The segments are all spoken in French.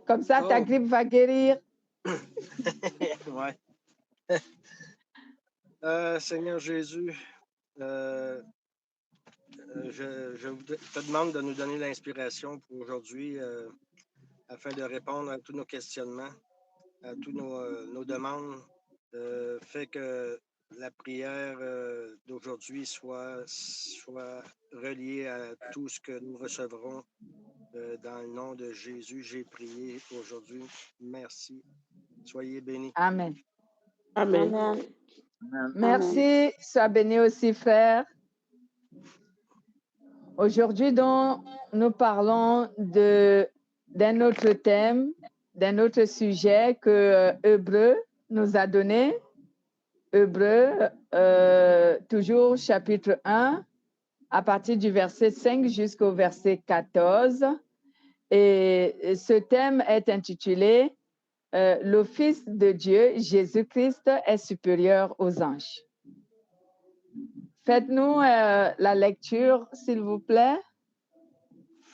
Comme ça, ta grippe va guérir. Ouais. Seigneur Jésus, je te demande de nous donner l'inspiration pour aujourd'hui afin de répondre à tous nos questionnements, à tous nos demandes. Fait que la prière d'aujourd'hui soit reliée à tout ce que nous recevrons. Dans le nom de Jésus, j'ai prié aujourd'hui. Merci. Soyez bénis. Amen. Amen. Amen. Merci. Sois béni aussi, frère. Aujourd'hui, donc, nous parlons d'un autre thème, d'un autre sujet que Hébreu nous a donné. Hébreu, toujours chapitre 1, à partir du verset 5 jusqu'au verset 14. Et ce thème est intitulé Le Fils de Dieu, Jésus-Christ, est supérieur aux anges. Faites-nous la lecture, s'il vous plaît.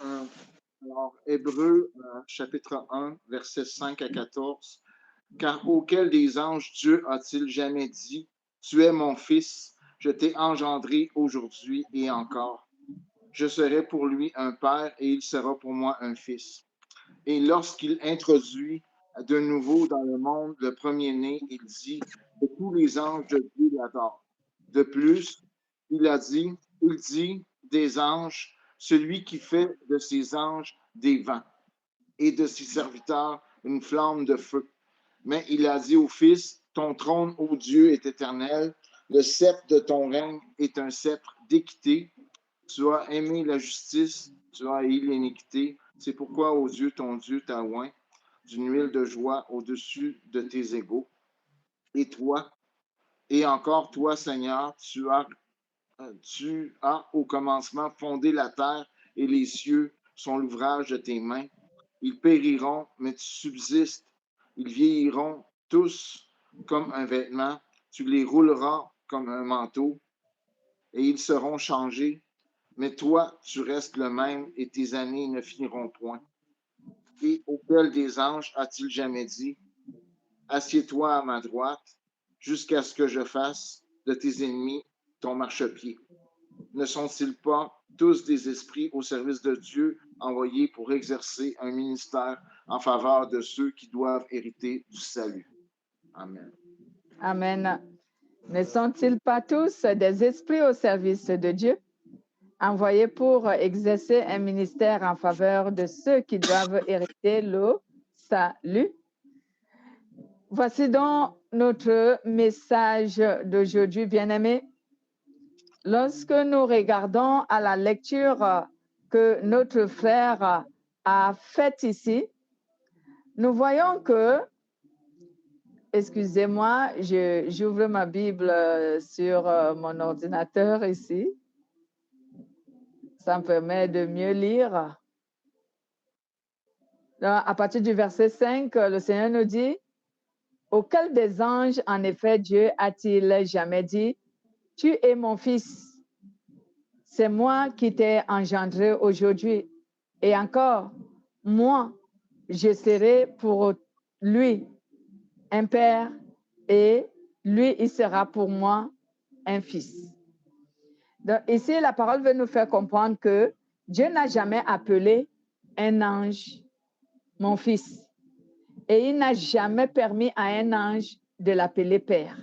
Alors, Hébreu, chapitre 1, versets 5 à 14. Car auquel des anges Dieu a-t-il jamais dit, tu es mon fils, je t'ai engendré aujourd'hui et encore. Je serai pour lui un père et il sera pour moi un fils. Et lorsqu'il introduit de nouveau dans le monde le premier-né, il dit que tous les anges de Dieu l'adorent. De plus, il dit des anges, celui qui fait de ses anges des vents et de ses serviteurs une flamme de feu. Mais il a dit au Fils, ton trône, ô Dieu, est éternel, le sceptre de ton règne est un sceptre d'équité. Tu as aimé la justice, tu as haï l'iniquité. C'est pourquoi, ô Dieu, ton Dieu t'a oint d'une huile de joie au-dessus de tes égaux. Et toi, et encore toi, Seigneur, tu as au commencement fondé la terre et les cieux sont l'ouvrage de tes mains. Ils périront, mais tu subsistes. Ils vieilliront tous comme un vêtement. Tu les rouleras comme un manteau et ils seront changés. Mais toi, tu restes le même et tes années ne finiront point. Et auquel des anges a-t-il jamais dit, assieds-toi à ma droite jusqu'à ce que je fasse de tes ennemis ton marchepied? Ne sont-ils pas tous des esprits au service de Dieu envoyés pour exercer un ministère en faveur de ceux qui doivent hériter du salut? Amen. Amen. Ne sont-ils pas tous des esprits au service de Dieu, envoyés pour exercer un ministère en faveur de ceux qui doivent hériter le salut? Voici donc notre message d'aujourd'hui, bien-aimés. Lorsque nous regardons à la lecture que notre frère a faite ici, nous voyons que, excusez-moi, j'ouvre ma Bible sur mon ordinateur ici. Ça me permet de mieux lire. Donc, à partir du verset 5, le Seigneur nous dit, « Auquel des anges, en effet, Dieu a-t-il jamais dit, « Tu es mon fils, c'est moi qui t'ai engendré aujourd'hui. Et encore, moi, je serai pour lui un père et lui, il sera pour moi un fils. » Donc, ici, la parole veut nous faire comprendre que Dieu n'a jamais appelé un ange mon fils. Et il n'a jamais permis à un ange de l'appeler père.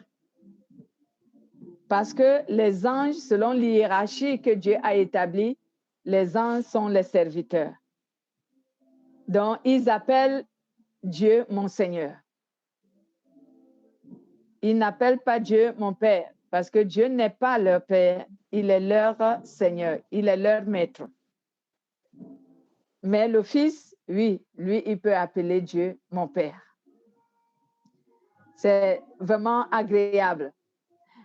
Parce que les anges, selon l'hiérarchie que Dieu a établie, les anges sont les serviteurs. Donc, ils appellent Dieu mon Seigneur. Ils n'appellent pas Dieu mon Père, parce que Dieu n'est pas leur Père, il est leur Seigneur, il est leur maître. Mais le Fils, oui, lui, il peut appeler Dieu mon Père. C'est vraiment agréable.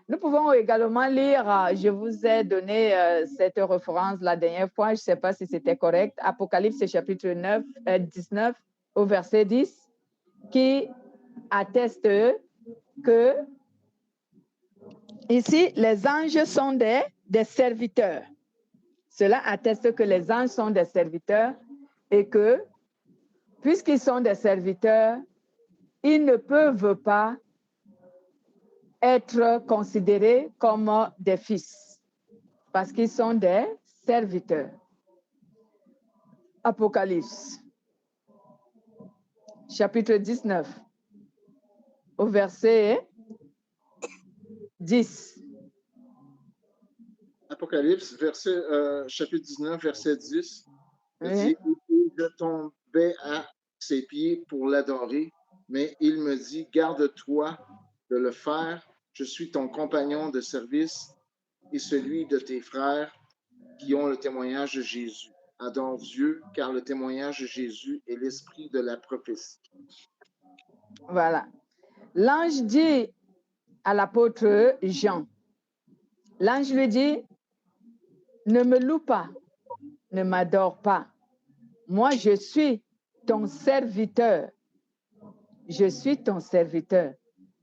Nous pouvons également lire, je vous ai donné cette référence la dernière fois, je ne sais pas si c'était correct, Apocalypse chapitre 19 au verset 10, qui atteste que ici, les anges sont des serviteurs. Cela atteste que les anges sont des serviteurs et que puisqu'ils sont des serviteurs, ils ne peuvent pas être considérés comme des fils, parce qu'ils sont des serviteurs. Apocalypse, chapitre 19, au verset 10. Apocalypse, chapitre 19, verset 10. Il Oui. dit, je tombais à ses pieds pour l'adorer, mais il me dit, garde-toi de le faire. Je suis ton compagnon de service et celui de tes frères qui ont le témoignage de Jésus. Adore Dieu, car le témoignage de Jésus est l'esprit de la prophétie. Voilà. L'ange dit à l'apôtre Jean, l'ange lui dit, ne me loue pas, ne m'adore pas. Moi, je suis ton serviteur. Je suis ton serviteur.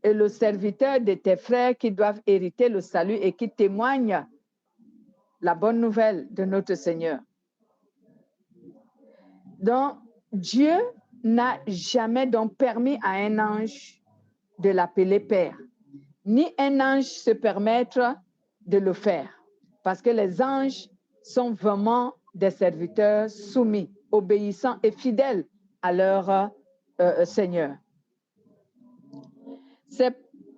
Et le serviteur de tes frères qui doivent hériter le salut et qui témoignent la bonne nouvelle de notre Seigneur. Donc, Dieu n'a jamais donc permis à un ange de l'appeler Père, ni un ange se permettre de le faire, parce que les anges sont vraiment des serviteurs soumis, obéissants et fidèles à leur Seigneur. C'est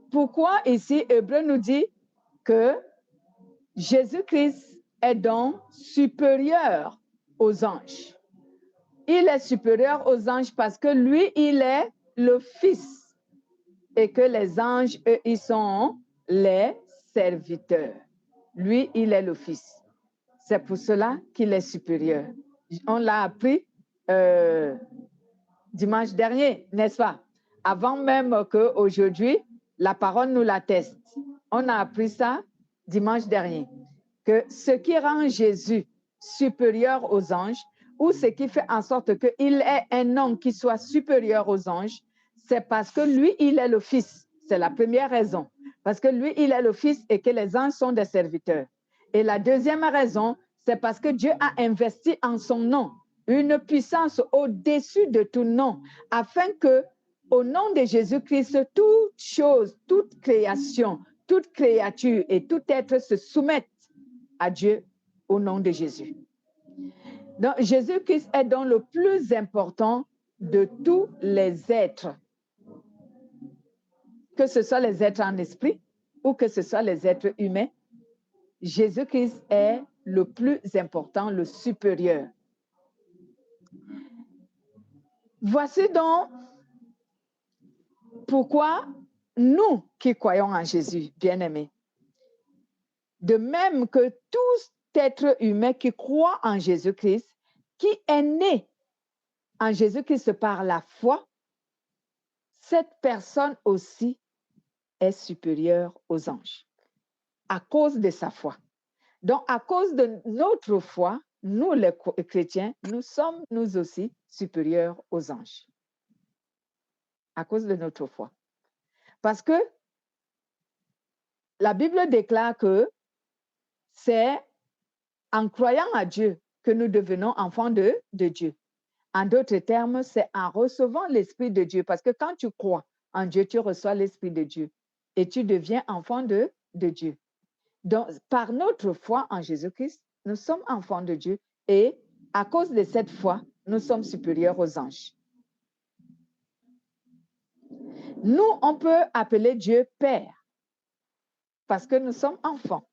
pourquoi ici, Hébreu nous dit que Jésus-Christ est donc supérieur aux anges. Il est supérieur aux anges parce que lui, il est le Fils et que les anges, eux, ils sont les serviteurs. Lui, il est le Fils. C'est pour cela qu'il est supérieur. On l'a appris dimanche dernier, n'est-ce pas? Avant même qu'aujourd'hui, la parole nous l'atteste. On a appris ça dimanche dernier, que ce qui rend Jésus supérieur aux anges, ou ce qui fait en sorte qu'il est un nom qui soit supérieur aux anges, c'est parce que lui, il est le Fils. C'est la première raison. Parce que lui, il est le Fils et que les anges sont des serviteurs. Et la deuxième raison, c'est parce que Dieu a investi en son nom une puissance au-dessus de tout nom, afin que, au nom de Jésus-Christ, toute chose, toute création, toute créature et tout être se soumettent à Dieu au nom de Jésus. Donc, Jésus-Christ est donc le plus important de tous les êtres, que ce soit les êtres en esprit ou que ce soit les êtres humains. Jésus-Christ est le plus important, le supérieur. Voici donc pourquoi nous qui croyons en Jésus, bien-aimés, de même que tout être humain qui croit en Jésus-Christ, qui est né en Jésus-Christ par la foi, cette personne aussi est supérieure aux anges à cause de sa foi. Donc, à cause de notre foi, nous les chrétiens, nous sommes nous aussi supérieurs aux anges. À cause de notre foi. Parce que la Bible déclare que c'est en croyant à Dieu que nous devenons enfants de Dieu. En d'autres termes, c'est en recevant l'Esprit de Dieu. Parce que quand tu crois en Dieu, tu reçois l'Esprit de Dieu et tu deviens enfant de Dieu. Donc, par notre foi en Jésus-Christ, nous sommes enfants de Dieu et à cause de cette foi, nous sommes supérieurs aux anges. Nous, on peut appeler Dieu Père parce que nous sommes enfants.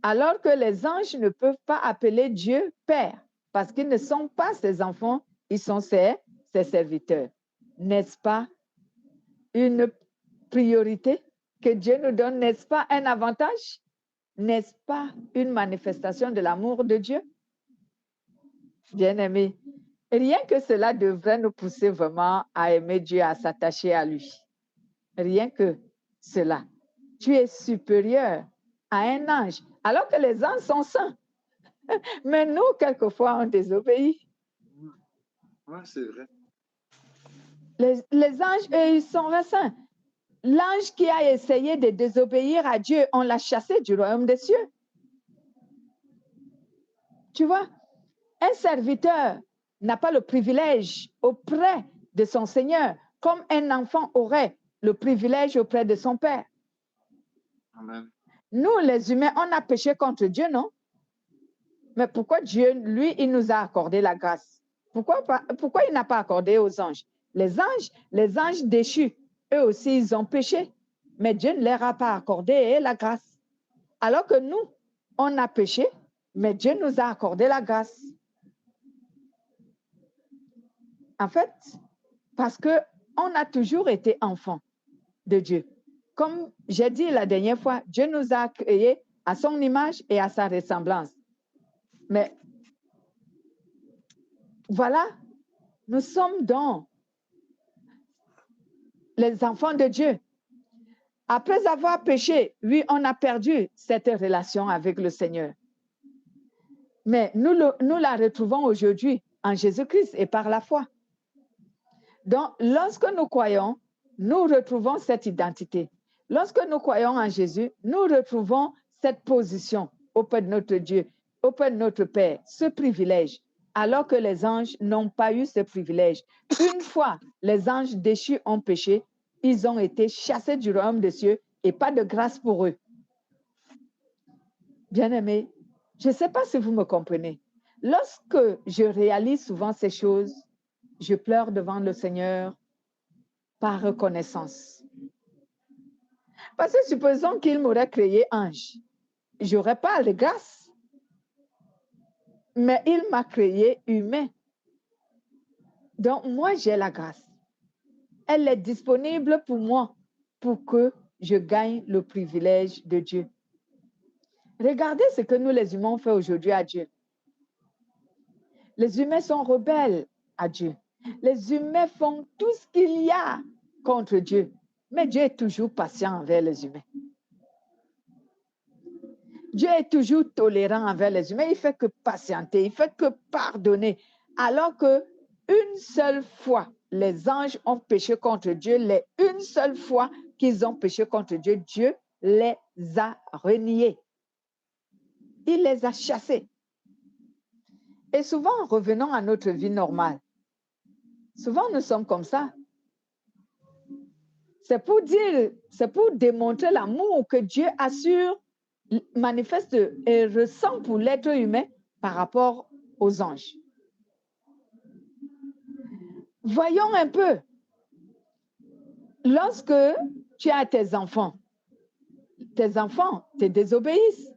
Alors que les anges ne peuvent pas appeler Dieu Père parce qu'ils ne sont pas ses enfants, ils sont ses serviteurs. N'est-ce pas une priorité que Dieu nous donne? N'est-ce pas un avantage? N'est-ce pas une manifestation de l'amour de Dieu? Bien-aimés, rien que cela devrait nous pousser vraiment à aimer Dieu, à s'attacher à lui. Rien que cela. Tu es supérieur à un ange, alors que les anges sont saints. Mais nous, quelquefois, on désobéit. Oui, c'est vrai. Les anges, eux, ils sont saints. L'ange qui a essayé de désobéir à Dieu, on l'a chassé du royaume des cieux. Tu vois, un serviteur n'a pas le privilège auprès de son Seigneur, comme un enfant aurait le privilège auprès de son Père. Amen. Nous, les humains, on a péché contre Dieu, non? Mais pourquoi Dieu, lui, il nous a accordé la grâce? Pourquoi il n'a pas accordé aux anges? Les anges déchus, eux aussi, ils ont péché. Mais Dieu ne leur a pas accordé la grâce. Alors que nous, on a péché, mais Dieu nous a accordé la grâce. En fait, parce qu'on a toujours été enfants de Dieu. Comme j'ai dit la dernière fois, Dieu nous a créés à son image et à sa ressemblance. Mais voilà, nous sommes donc les enfants de Dieu. Après avoir péché, oui, on a perdu cette relation avec le Seigneur. Mais nous la retrouvons aujourd'hui en Jésus-Christ et par la foi. Donc, lorsque nous croyons, nous retrouvons cette identité. Lorsque nous croyons en Jésus, nous retrouvons cette position auprès de notre Dieu, auprès de notre Père, ce privilège, alors que les anges n'ont pas eu ce privilège. Une fois les anges déchus ont péché, ils ont été chassés du royaume des cieux et pas de grâce pour eux. Bien-aimés, je ne sais pas si vous me comprenez. Lorsque je réalise souvent ces choses, je pleure devant le Seigneur par reconnaissance. Parce que supposons qu'il m'aurait créé ange, je n'aurais pas de grâce. Mais il m'a créé humain. Donc, moi, j'ai la grâce. Elle est disponible pour moi pour que je gagne le privilège de Dieu. Regardez ce que nous, les humains, on fait aujourd'hui à Dieu. Les humains sont rebelles à Dieu. Les humains font tout ce qu'il y a contre Dieu. Mais Dieu est toujours patient envers les humains. Dieu est toujours tolérant envers les humains. Il ne fait que patienter, il ne fait que pardonner. Alors que une seule fois, les anges ont péché contre Dieu, une seule fois qu'ils ont péché contre Dieu, Dieu les a reniés. Il les a chassés. Et souvent, revenons à notre vie normale. Souvent, nous sommes comme ça. C'est pour démontrer l'amour que Dieu assure, manifeste et ressent pour l'être humain par rapport aux anges. Voyons un peu. Lorsque tu as tes enfants te désobéissent.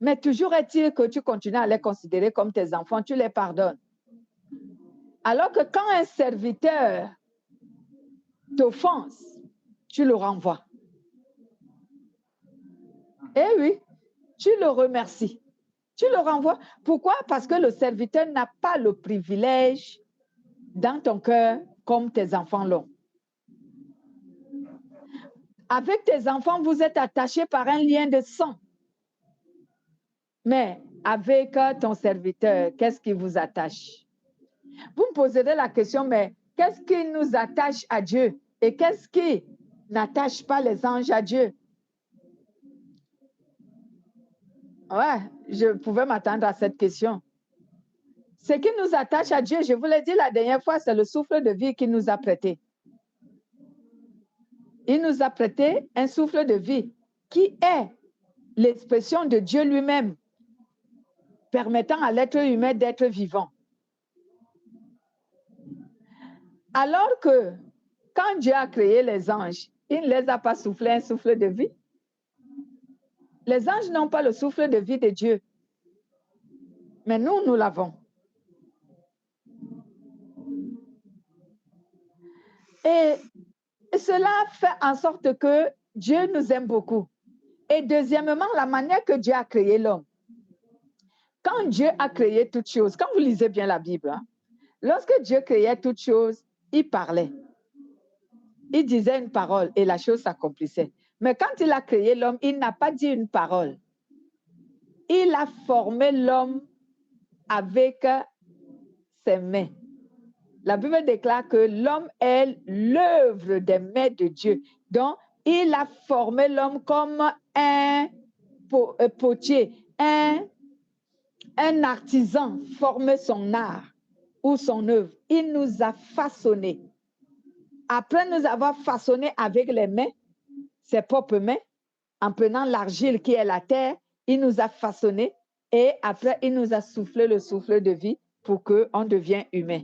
Mais toujours est-il que tu continues à les considérer comme tes enfants, tu les pardonnes. Alors que quand un serviteur t'offense, tu le renvoies. Eh oui, tu le remercies. Tu le renvoies. Pourquoi? Parce que le serviteur n'a pas le privilège dans ton cœur comme tes enfants l'ont. Avec tes enfants, vous êtes attachés par un lien de sang. Mais avec ton serviteur, qu'est-ce qui vous attache? Vous me poserez la question, mais qu'est-ce qui nous attache à Dieu? Et qu'est-ce qui n'attache pas les anges à Dieu? Ouais, je pouvais m'attendre à cette question. Ce qui nous attache à Dieu, je vous l'ai dit la dernière fois, c'est le souffle de vie qu'il nous a prêté. Il nous a prêté un souffle de vie qui est l'expression de Dieu lui-même, permettant à l'être humain d'être vivant. Alors que quand Dieu a créé les anges, il ne les a pas soufflé un souffle de vie. Les anges n'ont pas le souffle de vie de Dieu. Mais nous, nous l'avons. Et cela fait en sorte que Dieu nous aime beaucoup. Et deuxièmement, la manière que Dieu a créé l'homme. Quand Dieu a créé toutes choses, quand vous lisez bien la Bible, hein, lorsque Dieu créait toutes choses, il parlait. Il disait une parole et la chose s'accomplissait. Mais quand il a créé l'homme, il n'a pas dit une parole. Il a formé l'homme avec ses mains. La Bible déclare que l'homme est l'œuvre des mains de Dieu. Donc, il a formé l'homme comme un potier, un artisan forme son art. ou son œuvre. Il nous a façonnés. Après nous avoir façonnés avec les mains, ses propres mains, en prenant l'argile qui est la terre, il nous a façonnés et après il nous a soufflé le souffle de vie pour qu'on devienne humain.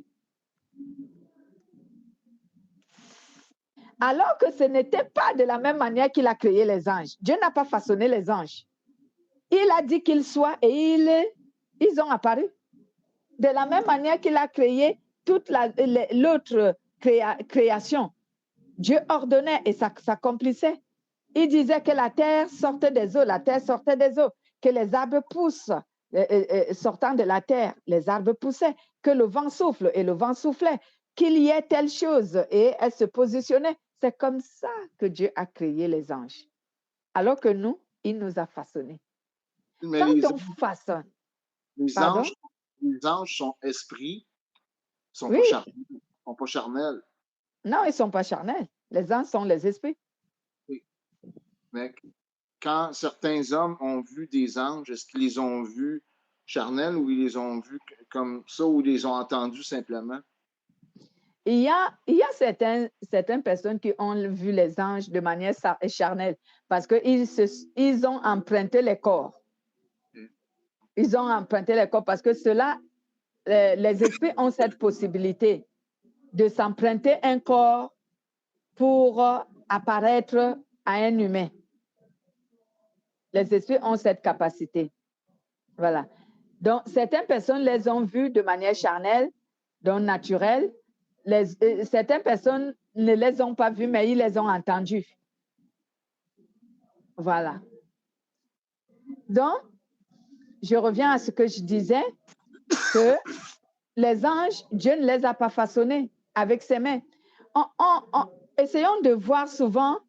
Alors que ce n'était pas de la même manière qu'il a créé les anges. Dieu n'a pas façonné les anges. Il a dit qu'ils soient et ils ont apparu. De la même manière qu'il a créé toute l'autre création. Dieu ordonnait et ça s'accomplissait. Il disait que la terre sortait des eaux, la terre sortait des eaux, que les arbres poussent, sortant de la terre, les arbres poussaient, que le vent souffle et le vent soufflait, qu'il y ait telle chose et elle se positionnait. C'est comme ça que Dieu a créé les anges. Alors que nous, il nous a façonnés. Mais Quand on façonne, les pardon? anges sont esprits, sont Oui. pas charnels. Non, ils ne sont pas charnels. Les anges sont les esprits. Oui. Mais quand certains hommes ont vu des anges, est-ce qu'ils les ont vus charnels ou ils les ont vus comme ça ou ils les ont entendus simplement? Il y a certaines personnes qui ont vu les anges de manière charnelle parce qu'ils ont emprunté les corps. Ils ont emprunté les corps parce que les esprits ont cette possibilité de s'emprunter un corps pour apparaître à un humain. Les esprits ont cette capacité. Voilà. Donc, certaines personnes les ont vus de manière charnelle, donc naturelle. Certaines personnes ne les ont pas vus, mais ils les ont entendus. Voilà. Donc, je reviens à ce que je disais, que les anges, Dieu ne les a pas façonnés avec ses mains. Essayons de voir souvent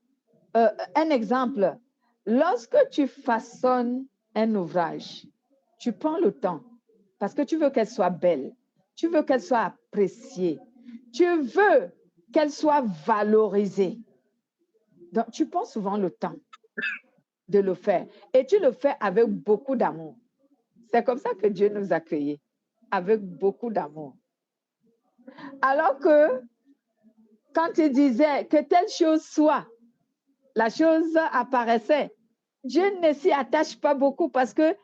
un exemple. Lorsque tu façonnes un ouvrage, tu prends le temps parce que tu veux qu'elle soit belle, tu veux qu'elle soit appréciée, tu veux qu'elle soit valorisée. Donc, tu prends souvent le temps de le faire et tu le fais avec beaucoup d'amour. C'est comme ça que Dieu nous a créés, avec beaucoup d'amour. Alors que quand il disait que telle chose soit, la chose apparaissait. Dieu ne s'y attache pas beaucoup parce que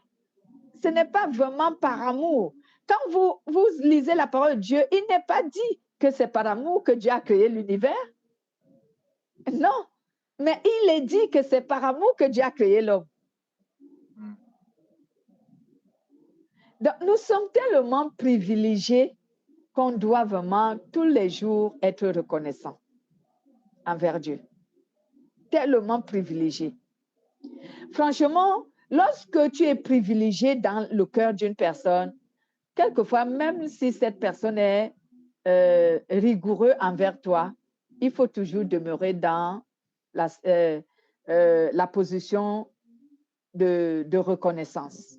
ce n'est pas vraiment par amour. Quand vous lisez la parole de Dieu, il n'est pas dit que c'est par amour que Dieu a créé l'univers. Non, mais il est dit que c'est par amour que Dieu a créé l'homme. Donc, nous sommes tellement privilégiés qu'on doit vraiment tous les jours être reconnaissants envers Dieu. Tellement privilégiés. Franchement, lorsque tu es privilégié dans le cœur d'une personne, quelquefois, même si cette personne est rigoureuse envers toi, il faut toujours demeurer dans la position de reconnaissance.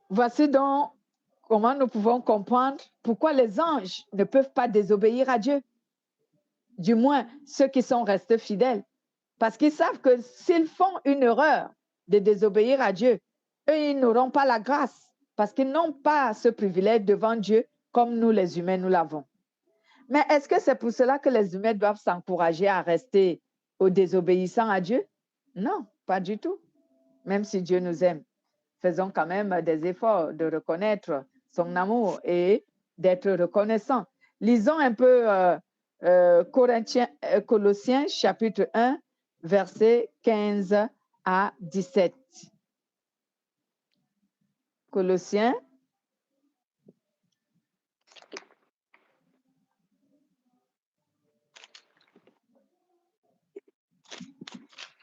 Voici donc comment nous pouvons comprendre pourquoi les anges ne peuvent pas désobéir à Dieu. Du moins, ceux qui sont restés fidèles. Parce qu'ils savent que s'ils font une erreur de désobéir à Dieu, eux, ils n'auront pas la grâce parce qu'ils n'ont pas ce privilège devant Dieu comme nous, les humains, nous l'avons. Mais est-ce que c'est pour cela que les humains doivent s'encourager à rester aux désobéissants à Dieu? Non, pas du tout. Même si Dieu nous aime, faisons quand même des efforts de reconnaître son amour et d'être reconnaissants. Lisons un peu Colossiens chapitre 1, versets 15 à 17. Colossiens.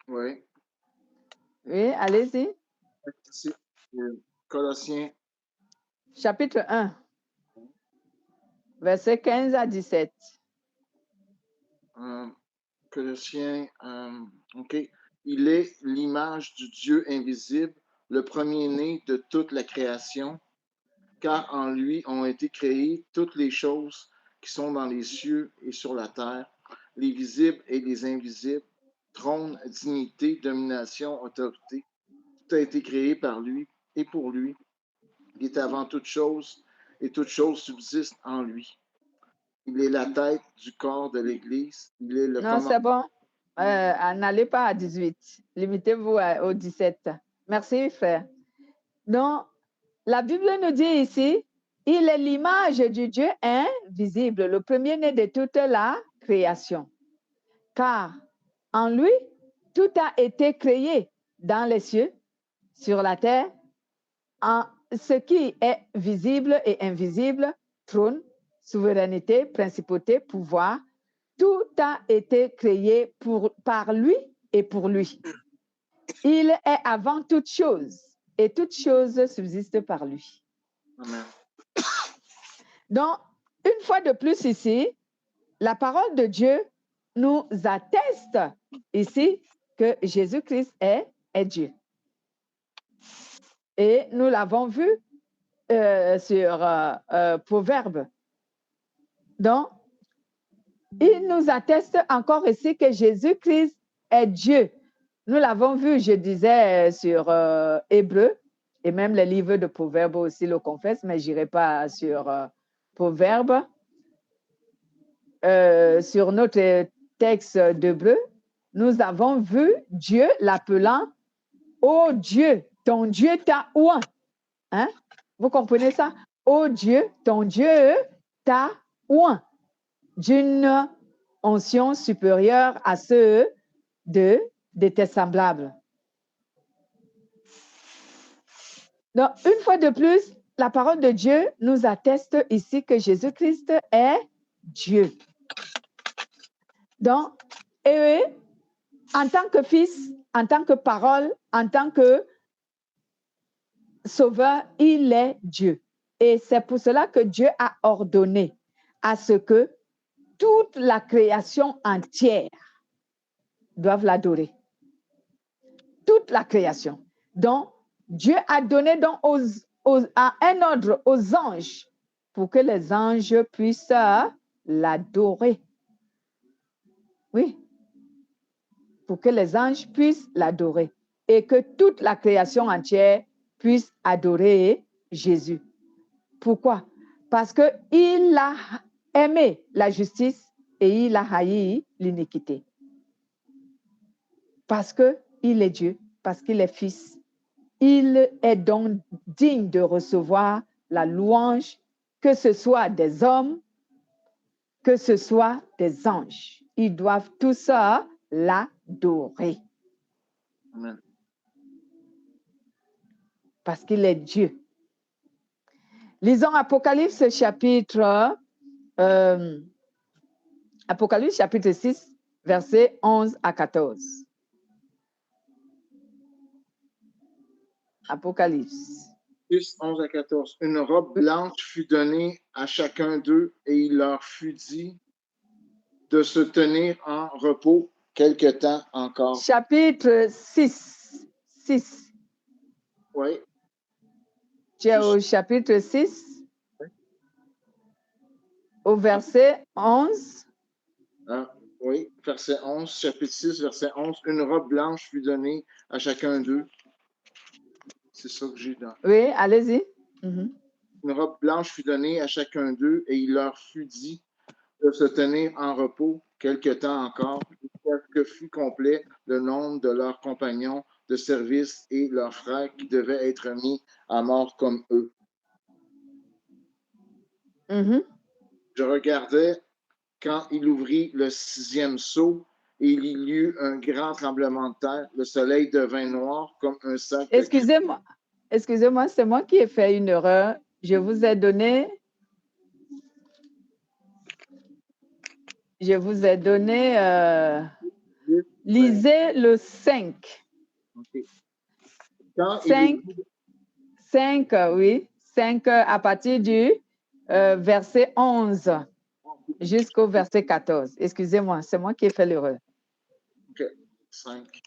Oui. Oui, allez-y. C'est Colossiens. Chapitre 1, versets 15 à 17. Colossiens, OK. Il est l'image du Dieu invisible, le premier-né de toute la création, car en lui ont été créées toutes les choses qui sont dans les cieux et sur la terre, les visibles et les invisibles, trône, dignité, domination, autorité. Tout a été créé par lui et pour lui. Il est avant toute chose et toute chose subsiste en lui. Il est la tête du corps de l'Église. Il est le Non, c'est commandement. bon. N'allez pas à 18. Limitez-vous au 17. Merci, frère. Donc, la Bible nous dit ici, il est l'image du Dieu invisible, le premier-né de toute la création. Car en lui, tout a été créé dans les cieux, sur la terre, en ce qui est visible et invisible, trône, souveraineté, principauté, pouvoir, tout a été créé par lui et pour lui. Il est avant toute chose et toute chose subsiste par lui. Amen. Donc, une fois de plus ici, la parole de Dieu nous atteste ici que Jésus-Christ est Dieu. Et nous l'avons vu sur Proverbe. Donc, il nous atteste encore ici que Jésus-Christ est Dieu. Nous l'avons vu, je disais, sur Hébreu, et même les livres de Proverbes aussi le confessent, mais je n'irai pas sur Proverbes. Sur notre texte d'Hébreu, nous avons vu Dieu l'appelant « Oh Dieu, ton Dieu t'a oint ». Hein? Vous comprenez ça? « Oh Dieu, ton Dieu t'a oint » d'une onction supérieure à ceux de tes semblables. Donc, une fois de plus, la parole de Dieu nous atteste ici que Jésus-Christ est Dieu. Donc, et en tant que fils, en tant que parole, en tant que sauveur, il est Dieu. Et c'est pour cela que Dieu a ordonné à ce que toute la création entière doive l'adorer. Toute la création. Donc, Dieu a donné donc à un ordre aux anges pour que les anges puissent l'adorer. Oui. Pour que les anges puissent l'adorer et que toute la création entière puisse adorer Jésus. Pourquoi? Parce qu'il a aimé la justice et il a haï l'iniquité. Parce qu'il est Dieu, parce qu'il est Fils. Il est donc digne de recevoir la louange, que ce soit des hommes, que ce soit des anges. Ils doivent tous l'adorer. Amen. Parce qu'il est Dieu. Lisons Apocalypse chapitre 6, versets 11 à 14. Apocalypse. 6, 11 à 14. Une robe blanche fut donnée à chacun d'eux et il leur fut dit de se tenir en repos quelque temps encore. Chapitre 6. 6. Oui. Tu es au chapitre 6, au verset 11. Oui, verset 11, chapitre 6, verset 11. Une robe blanche fut donnée à chacun d'eux. C'est ça que j'ai dans. Oui, allez-y. Mm-hmm. Une robe blanche fut donnée à chacun d'eux et il leur fut dit de se tenir en repos quelque temps encore, jusqu'à ce que fût complet le nombre de leurs compagnons de service et leurs frères qui devaient être mis à mort comme eux. Mm-hmm. Je regardais quand il ouvrit le 6e sceau et il y eut un grand tremblement de terre. Le soleil devint noir comme un sac. Excusez-moi, c'est moi qui ai fait une erreur. Je vous ai donné lisez le 5. Okay. 5, oui. 5 à partir du verset 11 jusqu'au verset 14. Excusez-moi, c'est moi qui ai fait l'erreur. OK. 5.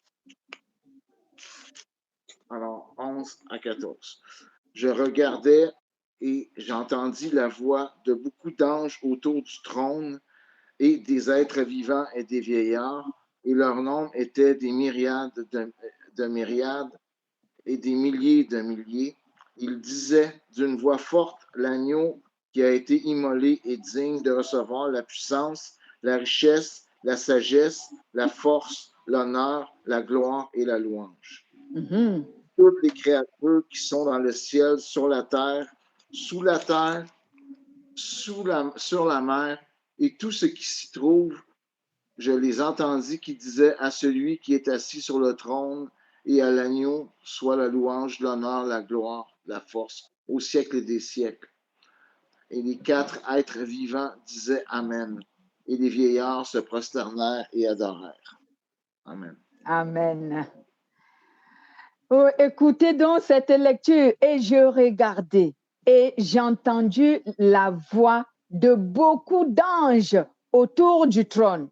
Alors, 11 à 14. Je regardais et j'entendis la voix de beaucoup d'anges autour du trône et des êtres vivants et des vieillards, et leur nombre était des myriades de myriades et des milliers de milliers, Il disait d'une voix forte, l'agneau qui a été immolé est digne de recevoir la puissance, la richesse, la sagesse, la force, l'honneur, la gloire et la louange. Mhm. Toutes les créatures qui sont dans le ciel, sur la terre, sur la mer, et tout ce qui s'y trouve, je les entendis qui disaient à celui qui est assis sur le trône et à l'agneau, soit la louange, l'honneur, la gloire, la force, au siècle des siècles. Et les 4 êtres vivants disaient Amen. Et les vieillards se prosternèrent et adorèrent. Amen. Amen. Oh, écoutez donc cette lecture. Et je regardais et j'ai entendu la voix de beaucoup d'anges autour du trône,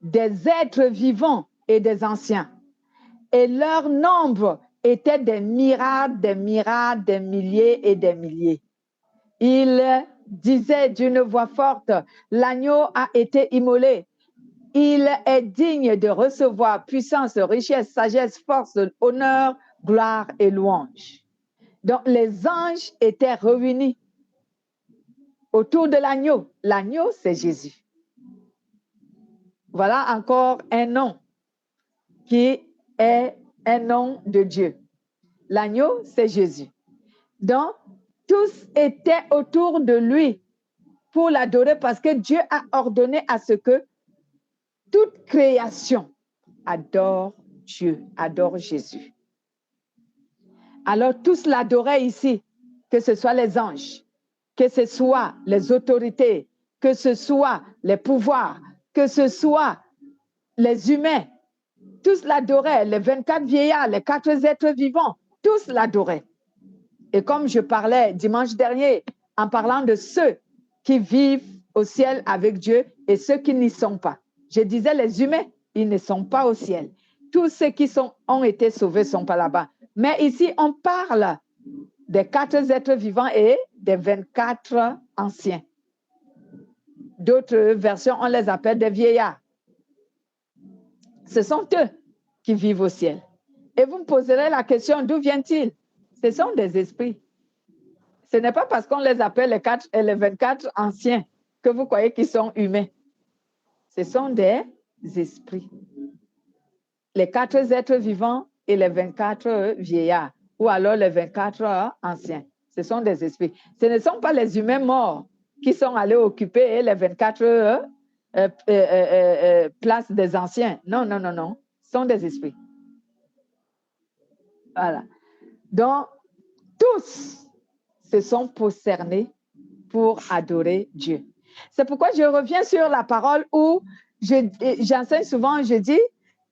des êtres vivants et des anciens. Et leur nombre était des myriades, des milliers et des milliers. Ils disaient d'une voix forte, l'agneau a été immolé. Il est digne de recevoir puissance, richesse, sagesse, force, honneur, gloire et louange. Donc, les anges étaient réunis autour de l'agneau. L'agneau, c'est Jésus. Voilà encore un nom qui est un nom de Dieu. L'agneau, c'est Jésus. Donc, tous étaient autour de lui pour l'adorer parce que Dieu a ordonné à ce que toute création adore Dieu, adore Jésus. Alors, tous l'adoraient ici, que ce soit les anges, que ce soit les autorités, que ce soit les pouvoirs, que ce soit les humains. Tous l'adoraient, les 24 vieillards, les 4 êtres vivants, tous l'adoraient. Et comme je parlais dimanche dernier, en parlant de ceux qui vivent au ciel avec Dieu et ceux qui n'y sont pas. Je disais les humains, ils ne sont pas au ciel. Tous ceux qui ont été sauvés ne sont pas là-bas. Mais ici, on parle des 4 êtres vivants et des 24 anciens. D'autres versions, on les appelle des vieillards. Ce sont eux qui vivent au ciel. Et vous me poserez la question, d'où viennent-ils? Ce sont des esprits. Ce n'est pas parce qu'on les appelle les 24 anciens que vous croyez qu'ils sont humains. Ce sont des esprits. Les 4 êtres vivants et les 24 vieillards, ou alors les 24 anciens. Ce sont des esprits. Ce ne sont pas les humains morts qui sont allés occuper les 24 places des anciens. Non, non, non, non. Ce sont des esprits. Voilà. Donc, tous se sont prosternés pour adorer Dieu. C'est pourquoi je reviens sur la parole où j'enseigne souvent, je dis,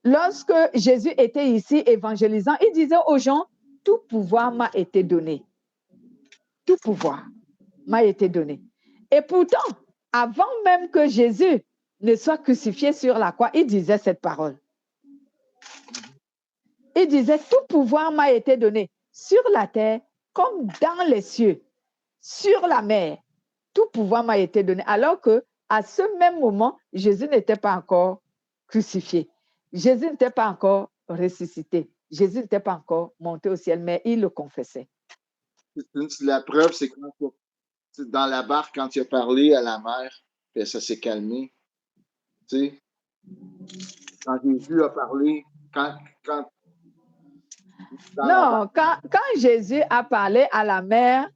lorsque Jésus était ici évangélisant, il disait aux gens, tout pouvoir m'a été donné. Tout pouvoir m'a été donné. Et pourtant, avant même que Jésus ne soit crucifié sur la croix, il disait cette parole. Il disait, tout pouvoir m'a été donné sur la terre comme dans les cieux, sur la mer. Tout pouvoir m'a été donné. Alors qu'à ce même moment, Jésus n'était pas encore crucifié. Jésus n'était pas encore ressuscité. Jésus n'était pas encore monté au ciel, mais il le confessait. La preuve, c'est quand dans la barque, quand il a parlé à la mer, puis ça s'est calmé. Tu sais, quand Jésus a parlé, non, quand Jésus a parlé à la mer,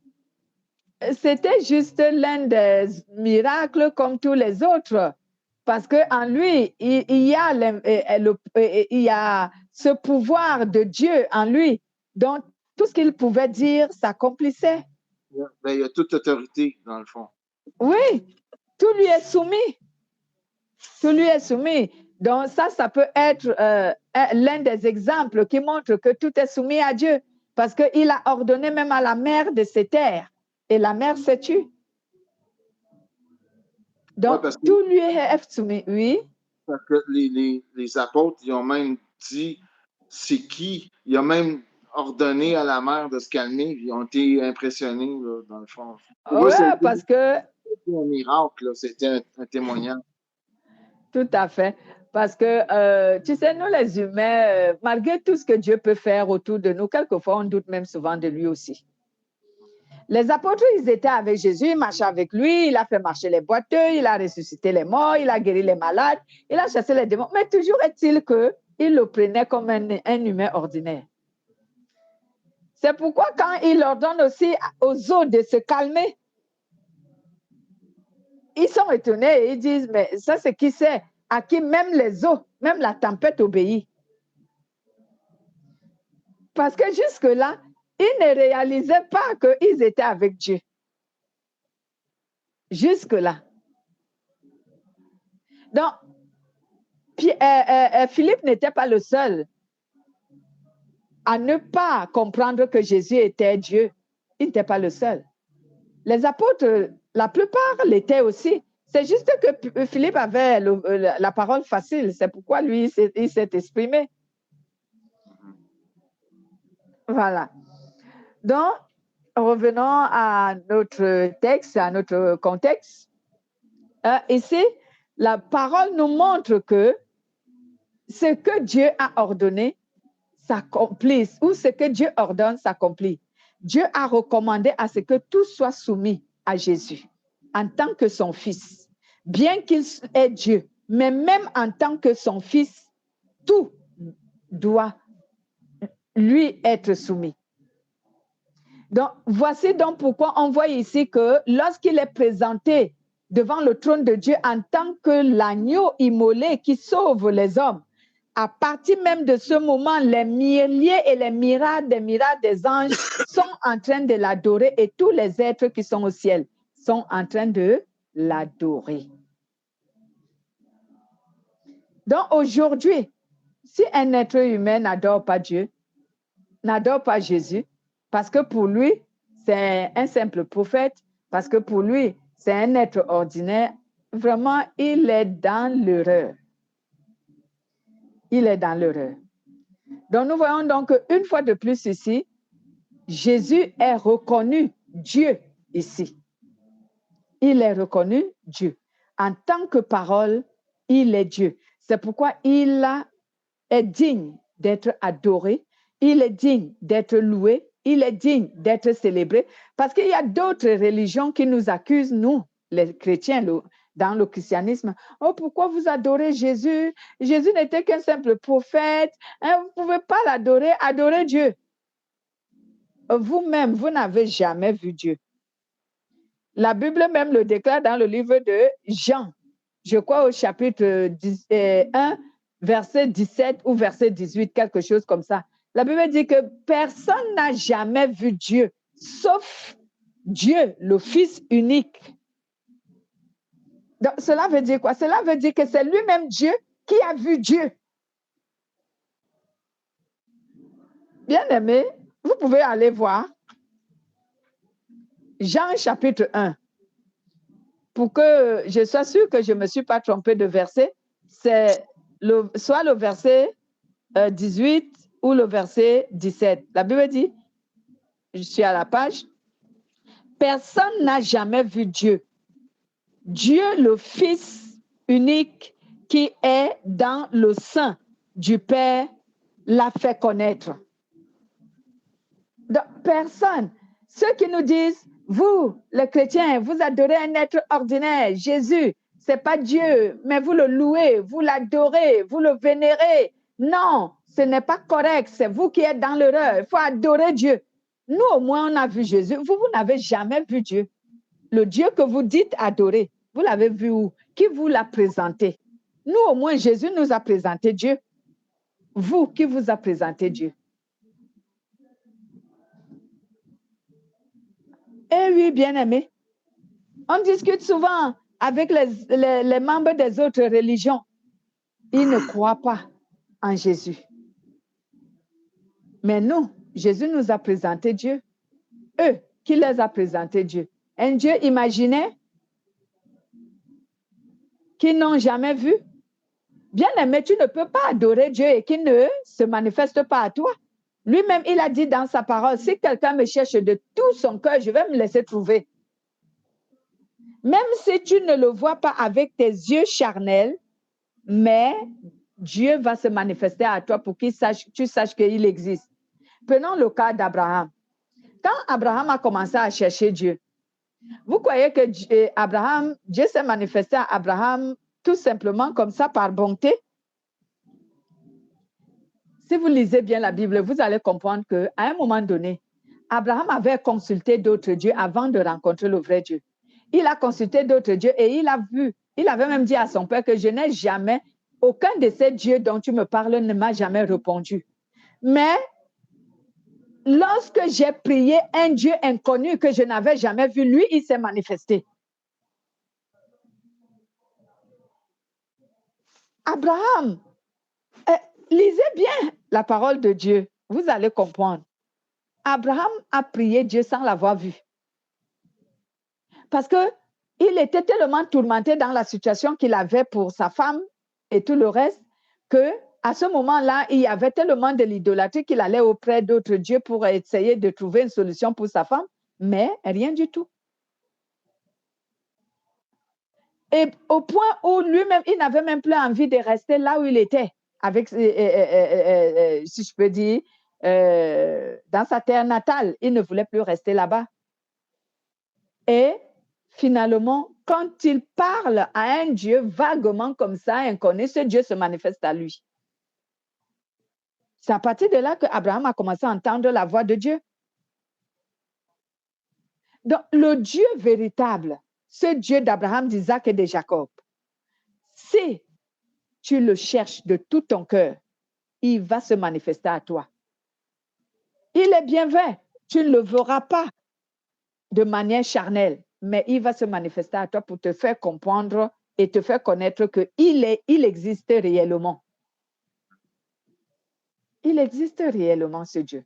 c'était juste l'un des miracles comme tous les autres. Parce qu'en lui, il y a ce pouvoir de Dieu en lui. Donc, tout ce qu'il pouvait dire s'accomplissait. Ben, il y a toute autorité, dans le fond. Oui, tout lui est soumis. Tout lui est soumis. Donc, ça peut être l'un des exemples qui montre que tout est soumis à Dieu. Parce qu'il a ordonné même à la mer de se taire. Et la mer se tue. Donc, ouais, tout lui est soumis, oui. Parce que les apôtres, ils ont même dit, c'est qui? Il a même ordonné à la mer de se calmer, ils ont été impressionnés, là, dans le fond. Oui, parce que... C'était un miracle, c'était un témoignage. Tout à fait. Parce que, tu sais, nous les humains, malgré tout ce que Dieu peut faire autour de nous, quelquefois, on doute même souvent de lui aussi. Les apôtres, ils étaient avec Jésus, ils marchaient avec lui, il a fait marcher les boiteux, il a ressuscité les morts, il a guéri les malades, il a chassé les démons. Mais toujours est-il qu'il le prenait comme un humain ordinaire. C'est pourquoi quand il ordonne aussi aux eaux de se calmer, ils sont étonnés et ils disent, mais ça c'est qui c'est, à qui même les eaux, même la tempête obéit. Parce que jusque-là, ils ne réalisaient pas qu'ils étaient avec Dieu. Jusque-là. Donc, Philippe n'était pas le seul à ne pas comprendre que Jésus était Dieu. Il n'était pas le seul. Les apôtres, la plupart l'étaient aussi. C'est juste que Philippe avait la parole facile. C'est pourquoi lui, il s'est exprimé. Voilà. Donc, revenons à notre texte, à notre contexte. Ici, la parole nous montre que ce que Dieu a ordonné s'accomplisse, ou ce que Dieu ordonne s'accomplit. Dieu a recommandé à ce que tout soit soumis à Jésus en tant que son fils. Bien qu'il est Dieu, mais même en tant que son fils, tout doit lui être soumis. Donc, voici donc pourquoi on voit ici que lorsqu'il est présenté devant le trône de Dieu en tant que l'agneau immolé qui sauve les hommes, à partir même de ce moment, les milliers et les miracles des anges sont en train de l'adorer et tous les êtres qui sont au ciel sont en train de l'adorer. Donc aujourd'hui, si un être humain n'adore pas Dieu, n'adore pas Jésus, parce que pour lui, c'est un simple prophète, parce que pour lui, c'est un être ordinaire, vraiment, il est dans l'erreur. Il est dans l'erreur. Donc, nous voyons donc une fois de plus ici, Jésus est reconnu Dieu ici. Il est reconnu Dieu. En tant que parole, il est Dieu. C'est pourquoi il est digne d'être adoré, il est digne d'être loué, il est digne d'être célébré. Parce qu'il y a d'autres religions qui nous accusent, nous, les chrétiens, dans le christianisme. Oh, pourquoi vous adorez Jésus? Jésus n'était qu'un simple prophète. Hein, vous ne pouvez pas l'adorer. Adorez Dieu. Vous-même, vous n'avez jamais vu Dieu. La Bible même le déclare dans le livre de Jean, je crois au chapitre 1, verset 17 ou verset 18, quelque chose comme ça. La Bible dit que personne n'a jamais vu Dieu, sauf Dieu, le Fils unique. Donc, cela veut dire quoi? Cela veut dire que c'est lui-même Dieu qui a vu Dieu. Bien aimé, vous pouvez aller voir Jean chapitre 1. Pour que je sois sûre que je ne me suis pas trompée de verset, c'est soit le verset 18 ou le verset 17. La Bible dit, je suis à la page, personne n'a jamais vu Dieu. Dieu, le Fils unique qui est dans le sein du Père, l'a fait connaître. Donc, personne. Ceux qui nous disent, vous, les chrétiens, vous adorez un être ordinaire, Jésus, ce n'est pas Dieu, mais vous le louez, vous l'adorez, vous le vénérez. Non, ce n'est pas correct, c'est vous qui êtes dans l'erreur. Il faut adorer Dieu. Nous, au moins, on a vu Jésus. Vous n'avez jamais vu Dieu. Le Dieu que vous dites adorer, vous l'avez vu où? Qui vous l'a présenté? Nous, au moins, Jésus nous a présenté Dieu. Vous, qui vous a présenté Dieu? Eh oui, bien-aimé. On discute souvent avec les membres des autres religions. Ils ne croient pas en Jésus. Mais nous, Jésus nous a présenté Dieu. Eux, qui les a présenté Dieu? Un Dieu imaginaire qu'ils n'ont jamais vu. Bien-aimé, tu ne peux pas adorer Dieu et qu'il ne se manifeste pas à toi. Lui-même, il a dit dans sa parole, si quelqu'un me cherche de tout son cœur, je vais me laisser trouver. Même si tu ne le vois pas avec tes yeux charnels, mais Dieu va se manifester à toi pour que tu saches qu'il existe. Prenons le cas d'Abraham. Quand Abraham a commencé à chercher Dieu, vous croyez que Dieu s'est manifesté à Abraham tout simplement comme ça par bonté? Si vous lisez bien la Bible, vous allez comprendre qu'à un moment donné, Abraham avait consulté d'autres dieux avant de rencontrer le vrai Dieu. Il a consulté d'autres dieux et il a vu, il avait même dit à son père que je n'ai jamais, aucun de ces dieux dont tu me parles ne m'a jamais répondu. Mais lorsque j'ai prié un Dieu inconnu que je n'avais jamais vu, lui, il s'est manifesté. Abraham, lisez bien la parole de Dieu, vous allez comprendre. Abraham a prié Dieu sans l'avoir vu. Parce qu'il était tellement tourmenté dans la situation qu'il avait pour sa femme et tout le reste, qu'à ce moment-là, il y avait tellement de l'idolâtrie qu'il allait auprès d'autres dieux pour essayer de trouver une solution pour sa femme, mais rien du tout. Et au point où lui-même, il n'avait même plus envie de rester là où il était, avec, si je peux dire, dans sa terre natale. Il ne voulait plus rester là-bas. Et finalement, quand il parle à un Dieu vaguement comme ça, inconnu, ce Dieu se manifeste à lui. C'est à partir de là qu'Abraham a commencé à entendre la voix de Dieu. Donc, le Dieu véritable, ce Dieu d'Abraham, d'Isaac et de Jacob, si tu le cherches de tout ton cœur, il va se manifester à toi. Il est bien vrai, tu ne le verras pas de manière charnelle, mais il va se manifester à toi pour te faire comprendre et te faire connaître qu'il existe réellement. Il existe réellement, ce Dieu.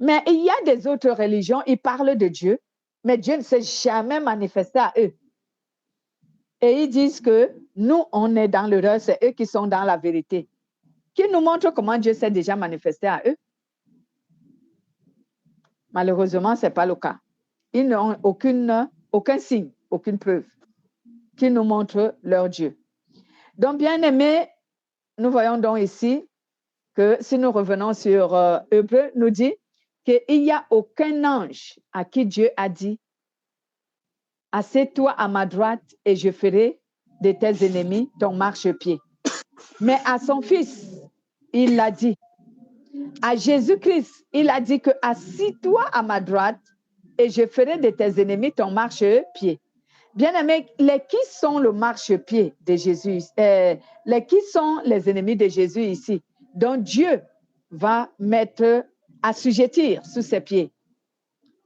Mais il y a des autres religions, ils parlent de Dieu, mais Dieu ne s'est jamais manifesté à eux. Et ils disent que nous, on est dans l'erreur, c'est eux qui sont dans la vérité. Qui nous montre comment Dieu s'est déjà manifesté à eux? Malheureusement, ce n'est pas le cas. Ils n'ont aucun signe, aucune preuve qui nous montre leur Dieu. Donc, bien aimés, nous voyons donc ici que si nous revenons sur Hébreu, nous dit qu'il n'y a aucun ange à qui Dieu a dit « Assieds-toi à ma droite et je ferai de tes ennemis ton marchepied ». Mais à son Fils, il l'a dit. À Jésus-Christ, il a dit que « Assis-toi à ma droite et je ferai de tes ennemis ton marchepied ». Bien-aimés, qui sont le marchepied de Jésus? Qui sont les ennemis de Jésus ici? Donc Dieu va mettre, assujettir sous ses pieds.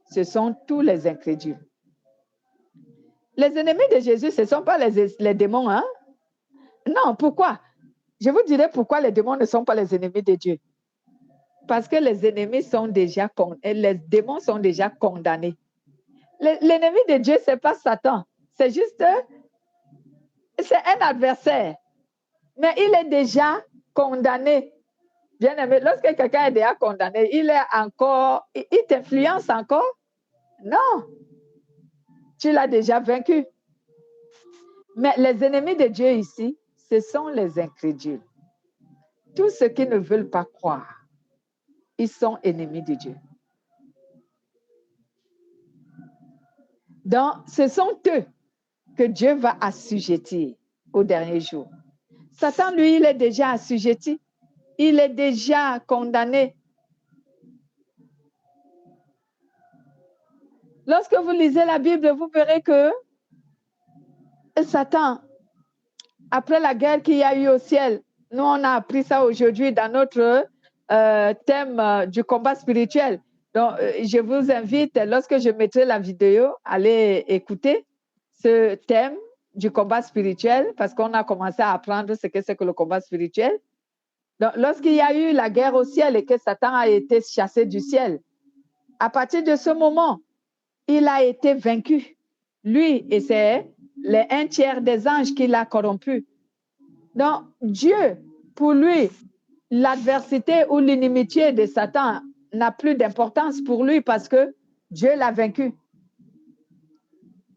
Ce sont tous les incrédules. Les ennemis de Jésus, ce ne sont pas les démons, hein? Non, pourquoi? Je vous dirai pourquoi les démons ne sont pas les ennemis de Dieu. Parce que les ennemis sont déjà les démons sont déjà condamnés. L'ennemi de Dieu, ce n'est pas Satan. C'est juste, c'est un adversaire. Mais il est déjà condamné. Bien aimé, lorsque quelqu'un est déjà condamné, il t'influence encore? Non. Tu l'as déjà vaincu. Mais les ennemis de Dieu ici, ce sont les incrédules. Tous ceux qui ne veulent pas croire, ils sont ennemis de Dieu. Donc, ce sont eux que Dieu va assujettir au dernier jour. Satan, lui, il est déjà assujetti. Il est déjà condamné. Lorsque vous lisez la Bible, vous verrez que Satan, après la guerre qu'il y a eu au ciel, nous, on a appris ça aujourd'hui dans notre thème du combat spirituel. Donc, je vous invite, lorsque je mettrai la vidéo, allez écouter ce thème du combat spirituel parce qu'on a commencé à apprendre ce que c'est que le combat spirituel. Donc, lorsqu'il y a eu la guerre au ciel et que Satan a été chassé du ciel, à partir de ce moment, il a été vaincu. Lui et c'est les 1/3 des anges qu'il a corrompus. Donc, Dieu, pour lui, l'adversité ou l'inimitié de Satan n'a plus d'importance pour lui parce que Dieu l'a vaincu.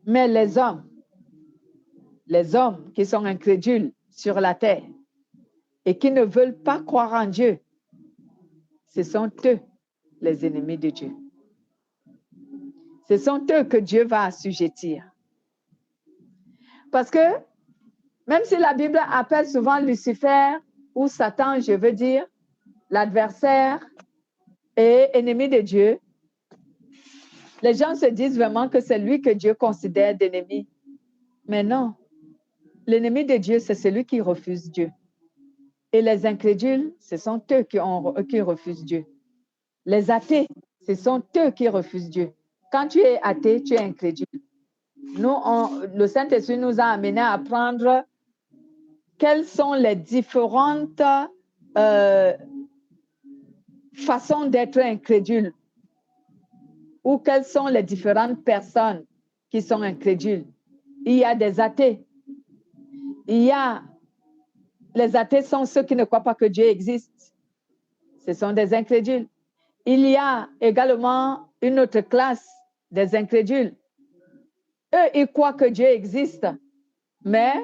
Mais les hommes qui sont incrédules sur la terre et qui ne veulent pas croire en Dieu, ce sont eux les ennemis de Dieu. Ce sont eux que Dieu va assujettir. Parce que même si la Bible appelle souvent Lucifer ou Satan, je veux dire, l'adversaire et ennemi de Dieu, les gens se disent vraiment que c'est lui que Dieu considère d'ennemi. Mais non, l'ennemi de Dieu, c'est celui qui refuse Dieu. Et les incrédules, ce sont eux qui refusent Dieu. Les athées, ce sont eux qui refusent Dieu. Quand tu es athée, tu es incrédule. Nous, le Saint-Esprit nous a amenés à apprendre quelles sont les différentes façons d'être incrédule ou quelles sont les différentes personnes qui sont incrédules. Il y a des athées. Les athées sont ceux qui ne croient pas que Dieu existe. Ce sont des incrédules. Il y a également une autre classe des incrédules. Eux, ils croient que Dieu existe, mais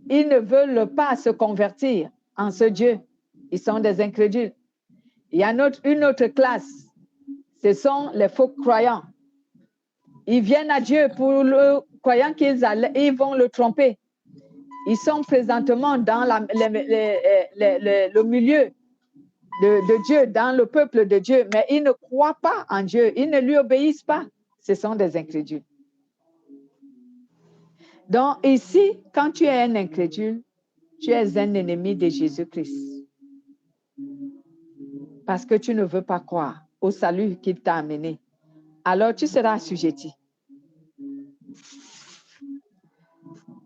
ils ne veulent pas se convertir en ce Dieu. Ils sont des incrédules. Il y a une autre classe. Ce sont les faux croyants. Ils viennent à Dieu pour le croyant ils vont le tromper. Ils sont présentement dans le milieu de Dieu, dans le peuple de Dieu, mais ils ne croient pas en Dieu. Ils ne lui obéissent pas. Ce sont des incrédules. Donc ici, quand tu es un incrédule, tu es un ennemi de Jésus-Christ. Parce que tu ne veux pas croire au salut qu'il t'a amené. Alors tu seras assujetti.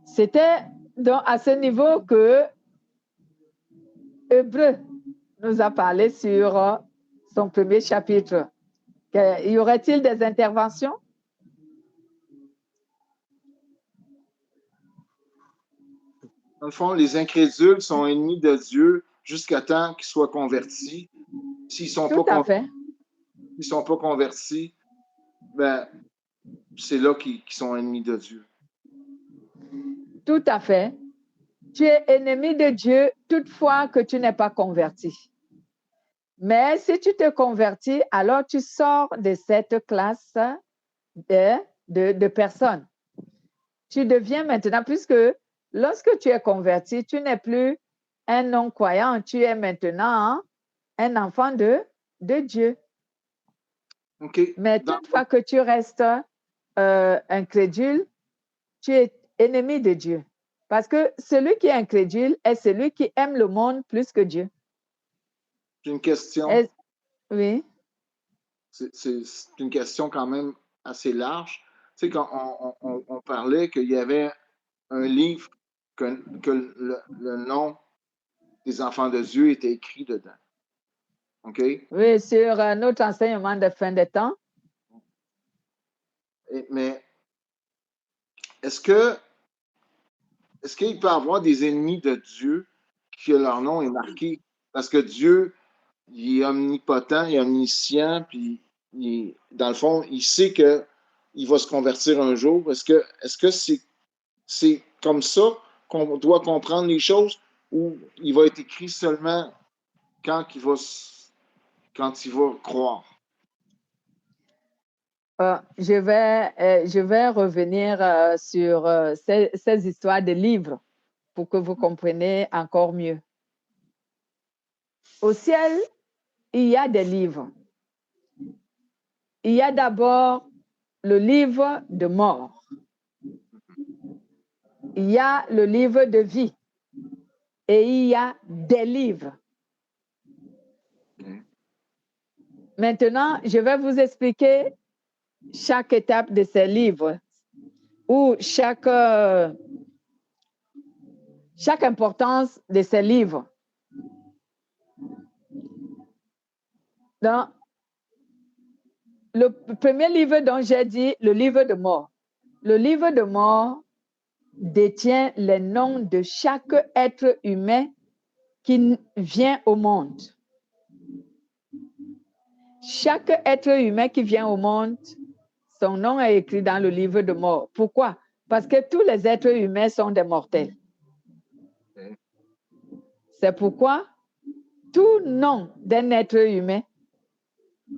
C'était donc à ce niveau que Hébreu nous a parlé sur son premier chapitre. Y aurait-il des interventions? Dans le fond, les incrédules sont ennemis de Dieu jusqu'à temps qu'ils soient convertis. S'ils ne sont, sont pas convertis, ben, c'est là qu'ils sont ennemis de Dieu. Tout à fait. Tu es ennemi de Dieu toutefois que tu n'es pas converti. Mais si tu te convertis, alors tu sors de cette classe de personnes. Tu deviens maintenant, puisque lorsque tu es converti, tu n'es plus un non-croyant, tu es maintenant un enfant de Dieu. Okay. Mais toutefois que tu restes incrédule, tu es ennemi de Dieu. Parce que celui qui est incrédule est celui qui aime le monde plus que Dieu. J'ai une question. Oui. C'est une question quand même assez large. Tu sais, quand on parlait qu'il y avait un livre que le nom des enfants de Dieu était écrit dedans. OK? Oui, sur notre enseignement de fin de temps. Mais est-ce qu'il peut y avoir des ennemis de Dieu que leur nom est marqué? Parce que Dieu, il est omnipotent, il est omniscient, puis dans le fond, il sait qu'il va se convertir un jour. Est-ce que c'est comme ça qu'on doit comprendre les choses ou il va être écrit seulement quand il va croire? Je vais revenir sur ces histoires de livres pour que vous compreniez encore mieux. Au ciel, il y a des livres. Il y a d'abord le livre de mort. Il y a le livre de vie. Et il y a des livres. Maintenant, je vais vous expliquer chaque étape de ces livres ou chaque importance de ces livres. Donc, le premier livre dont j'ai dit, le livre de mort. Le livre de mort détient les noms de chaque être humain qui vient au monde. Chaque être humain qui vient au monde, son nom est écrit dans le livre de mort. Pourquoi? Parce que tous les êtres humains sont des mortels. C'est pourquoi tout nom d'un être humain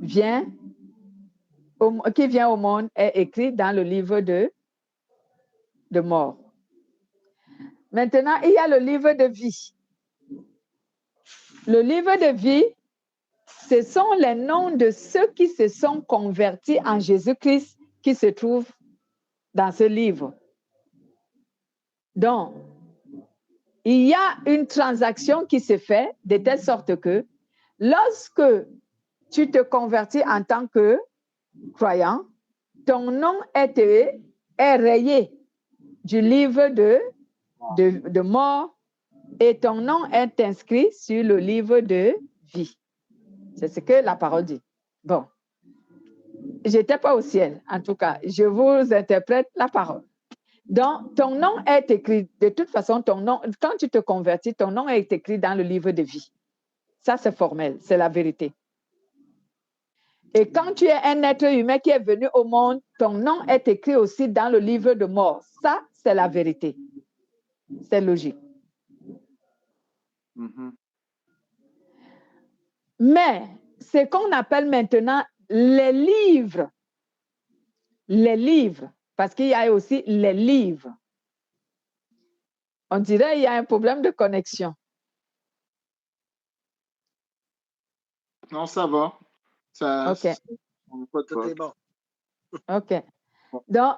vient qui vient au monde est écrit dans le livre de mort. Maintenant, il y a le livre de vie. Le livre de vie, ce sont les noms de ceux qui se sont convertis en Jésus-Christ qui se trouvent dans ce livre. Donc, il y a une transaction qui se fait de telle sorte que lorsque tu te convertis en tant que croyant, ton nom est rayé du livre de mort et ton nom est inscrit sur le livre de vie. C'est ce que la parole dit. Bon, je n'étais pas au ciel, en tout cas, je vous interprète la parole. Donc, ton nom est écrit, de toute façon, ton nom, quand tu te convertis, ton nom est écrit dans le livre de vie. Ça, c'est formel, c'est la vérité. Et quand tu es un être humain qui est venu au monde, ton nom est écrit aussi dans le livre de mort. Ça, c'est la vérité. C'est logique. Mais ce qu'on appelle maintenant les livres, parce qu'il y a aussi les livres. On dirait qu'il y a un problème de connexion. Non, ça va. Ça, OK. Tout est bon. OK. Donc,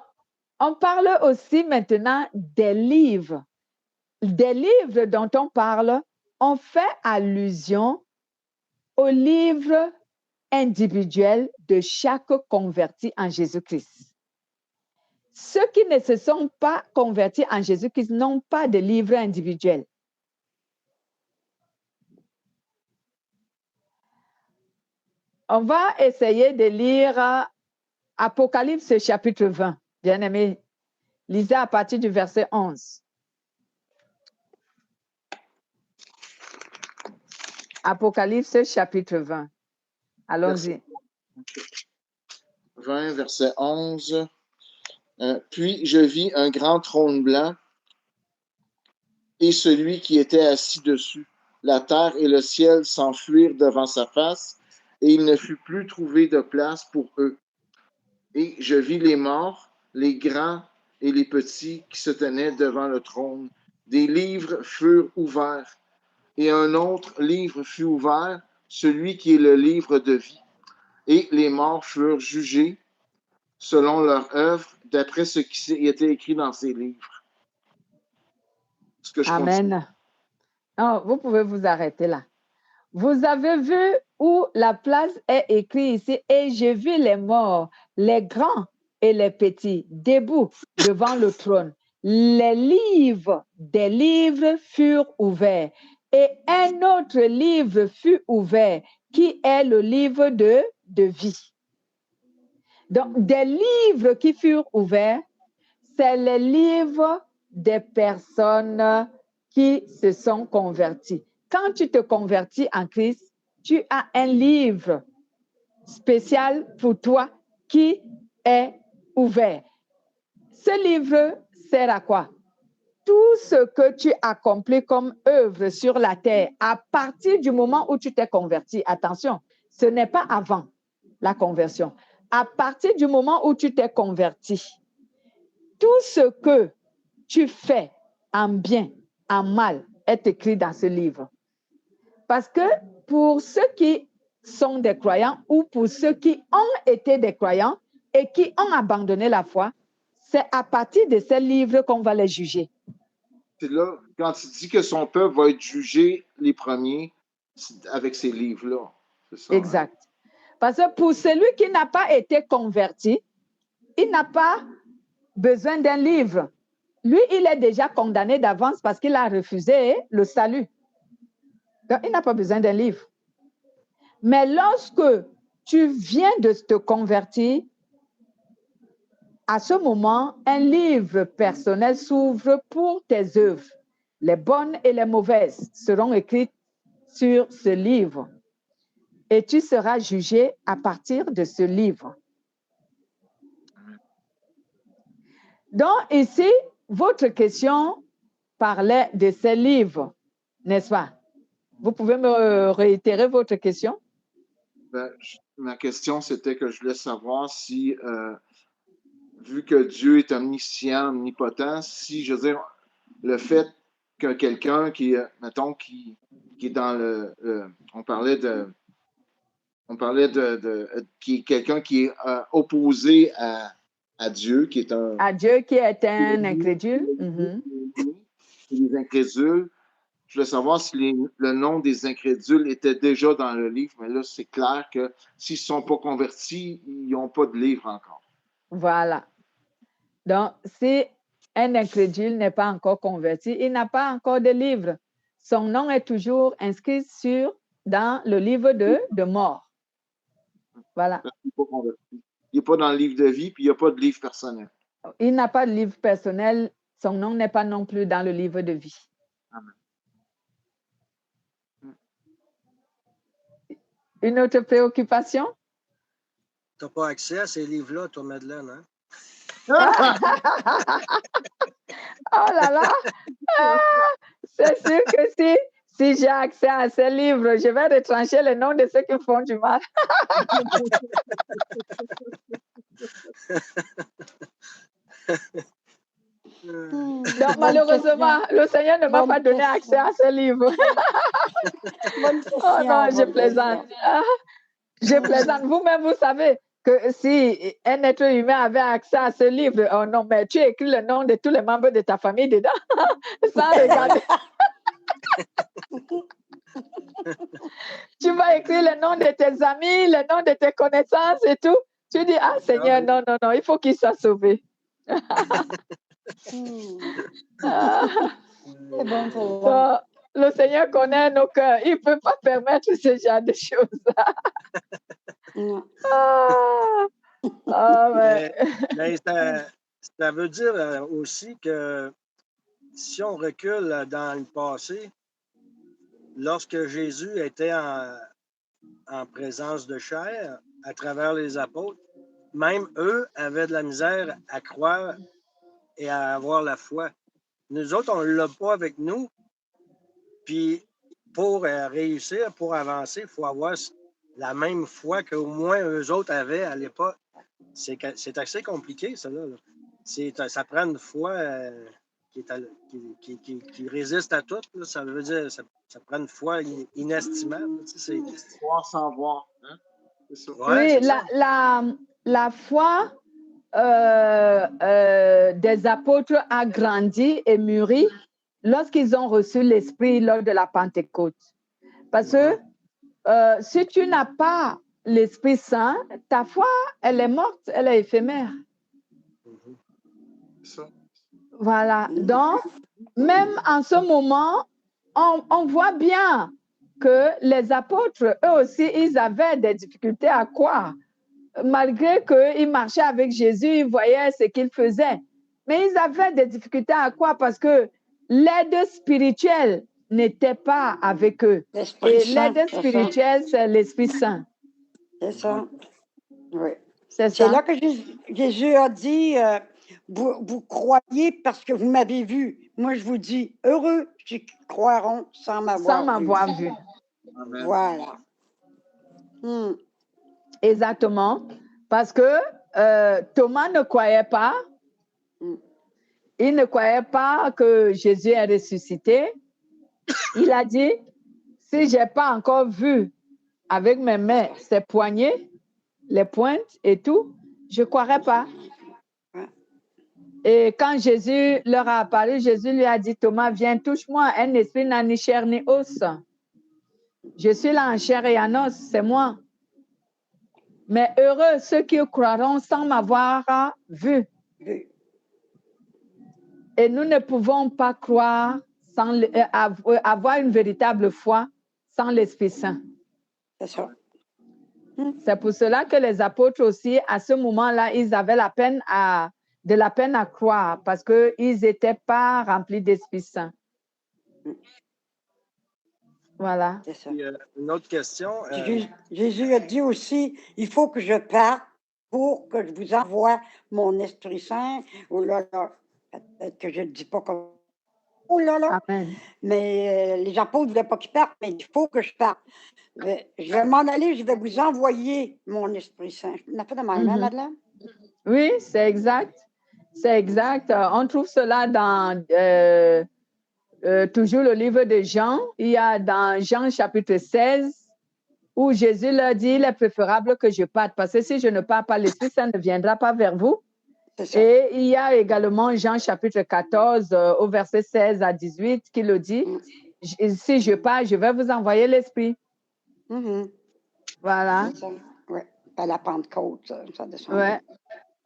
on parle aussi maintenant des livres. Des livres dont on parle, on fait allusion aux livres individuels de chaque converti en Jésus-Christ. Ceux qui ne se sont pas convertis en Jésus-Christ n'ont pas de livre individuel. On va essayer de lire Apocalypse chapitre 20. Bien-aimés, lisez à partir du verset 11. Apocalypse chapitre 20. Allons-y. 20, verset 11. Puis je vis un grand trône blanc et celui qui était assis dessus. La terre et le ciel s'enfuirent devant sa face, et il ne fut plus trouvé de place pour eux. Et je vis les morts, les grands et les petits qui se tenaient devant le trône. Des livres furent ouverts, et un autre livre fut ouvert, celui qui est le livre de vie. Et les morts furent jugés selon leur œuvre, d'après ce qui était écrit dans ces livres. Ce que je Amen. Non, vous pouvez vous arrêter là. Vous avez vu où la place est écrite ici, et j'ai vu les morts, les grands et les petits, debout devant le trône. Les livres des livres furent ouverts, et un autre livre fut ouvert, qui est le livre de vie. Donc, des livres qui furent ouverts, c'est les livres des personnes qui se sont converties. Quand tu te convertis en Christ, tu as un livre spécial pour toi qui est ouvert. Ce livre sert à quoi? Tout ce que tu accomplis comme œuvre sur la terre à partir du moment où tu t'es converti, attention, ce n'est pas avant la conversion. À partir du moment où tu t'es converti, tout ce que tu fais en bien, en mal, est écrit dans ce livre. Parce que pour ceux qui sont des croyants ou pour ceux qui ont été des croyants et qui ont abandonné la foi, c'est à partir de ces livres qu'on va les juger. C'est là, quand il dit que son peuple va être jugé les premiers avec ces livres-là. C'est ça, exact. Hein? Parce que pour celui qui n'a pas été converti, il n'a pas besoin d'un livre. Lui, il est déjà condamné d'avance parce qu'il a refusé le salut. Donc, il n'a pas besoin d'un livre. Mais lorsque tu viens de te convertir, à ce moment, un livre personnel s'ouvre pour tes œuvres. Les bonnes et les mauvaises seront écrites sur ce livre. Et tu seras jugé à partir de ce livre. Donc, ici, votre question parlait de ces livres, n'est-ce pas? Vous pouvez me réitérer votre question? Ma question, c'était que je voulais savoir si, vu que Dieu est omniscient, omnipotent, si, je veux dire, le fait que quelqu'un qui, mettons, qui est dans on parlait qui est quelqu'un qui est opposé à Dieu, qui est un... À Dieu qui est un incrédule. Les incrédules. Je voulais savoir si le nom des incrédules était déjà dans le livre, mais là, c'est clair que s'ils ne sont pas convertis, ils n'ont pas de livre encore. Voilà. Donc, si un incrédule n'est pas encore converti, il n'a pas encore de livre. Son nom est toujours inscrit dans le livre de mort. Voilà. Il n'est pas dans le livre de vie, puis il n'y a pas de livre personnel. Il n'a pas de livre personnel. Son nom n'est pas non plus dans le livre de vie. Amen. Une autre préoccupation? Tu n'as pas accès à ces livres-là, toi, Madeleine, hein? Oh là là! C'est sûr que si j'ai accès à ces livres, je vais retrancher le nom de ceux qui font du mal. Donc, malheureusement, le Seigneur ne m'a pas donné accès à ce livre. Oh non, je plaisante. Je plaisante. Vous-même, vous savez que si un être humain avait accès à ce livre, oh non, mais tu écris le nom de tous les membres de ta famille dedans, sans regarder. Tu vas écrire le nom de tes amis, le nom de tes connaissances et tout. Tu dis, ah Seigneur, non, il faut qu'il soit sauvé. C'est bon, le Seigneur connaît nos cœurs. Il ne peut pas permettre ce genre de choses-là. Mais ça veut dire aussi que si on recule dans le passé, lorsque Jésus était en présence de chair, à travers les apôtres, même eux avaient de la misère à croire et à avoir la foi. Nous autres, on ne l'a pas avec nous. Puis, pour réussir, pour avancer, il faut avoir la même foi qu'au moins eux autres avaient à l'époque. C'est assez compliqué, ça. Ça prend une foi qui résiste à tout. Là. Ça veut dire ça prend une foi inestimable. C'est voir sans voir. Hein? C'est ça. Ouais, oui, la foi des apôtres a grandi et mûri lorsqu'ils ont reçu l'Esprit lors de la Pentecôte. Parce que si tu n'as pas l'Esprit Saint, ta foi, elle est morte, elle est éphémère. Ça. Voilà. Donc, même en ce moment, on voit bien que les apôtres, eux aussi, ils avaient des difficultés à croire. Malgré qu'ils marchaient avec Jésus, ils voyaient ce qu'il faisait. Mais ils avaient des difficultés à croire parce que l'aide spirituelle n'était pas avec eux. Et l'aide spirituelle, c'est l'Esprit Saint. C'est ça. Oui. C'est là que Jésus a dit, vous croyez parce que vous m'avez vu. Moi, je vous dis, heureux qui croiront sans m'avoir vu. Amen. Voilà. Exactement. Parce que Thomas ne croyait pas. Il ne croyait pas que Jésus est ressuscité. Il a dit, si je n'ai pas encore vu avec mes mains ses poignets, les pointes et tout, je ne croirais pas. Et quand Jésus leur a apparu, Jésus lui a dit, Thomas, viens, touche-moi. Un esprit n'a ni chair ni os. Je suis là en chair et en os, c'est moi. Mais heureux ceux qui croiront sans m'avoir vu. Et nous ne pouvons pas croire sans avoir une véritable foi sans l'Esprit Saint. C'est ça. C'est pour cela que les apôtres aussi, à ce moment-là, ils avaient de la peine à croire parce qu'ils n'étaient pas remplis d'Esprit Saint. Voilà. C'est ça. Une autre question. Jésus a dit aussi, il faut que je parte pour que je vous envoie mon Esprit Saint. Ou là, peut-être que je ne dis pas comme Oh là là! Amen. Mais les apôtres ne voulaient pas qu'ils partent, mais il faut que je parte. Je vais m'en aller, je vais vous envoyer mon Esprit Saint. On a fait de même, hein, Madeleine? Oui, c'est exact. C'est exact. On trouve cela dans toujours le livre de Jean. Il y a dans Jean chapitre 16 où Jésus leur dit, il est préférable que je parte parce que si je ne pars pas, l'Esprit Saint ne viendra pas vers vous. Et il y a également Jean chapitre 14 au verset 16 à 18 qui le dit, si je pars, je vais vous envoyer l'Esprit. Voilà. Oui, à la Pentecôte, ça descend. Ouais.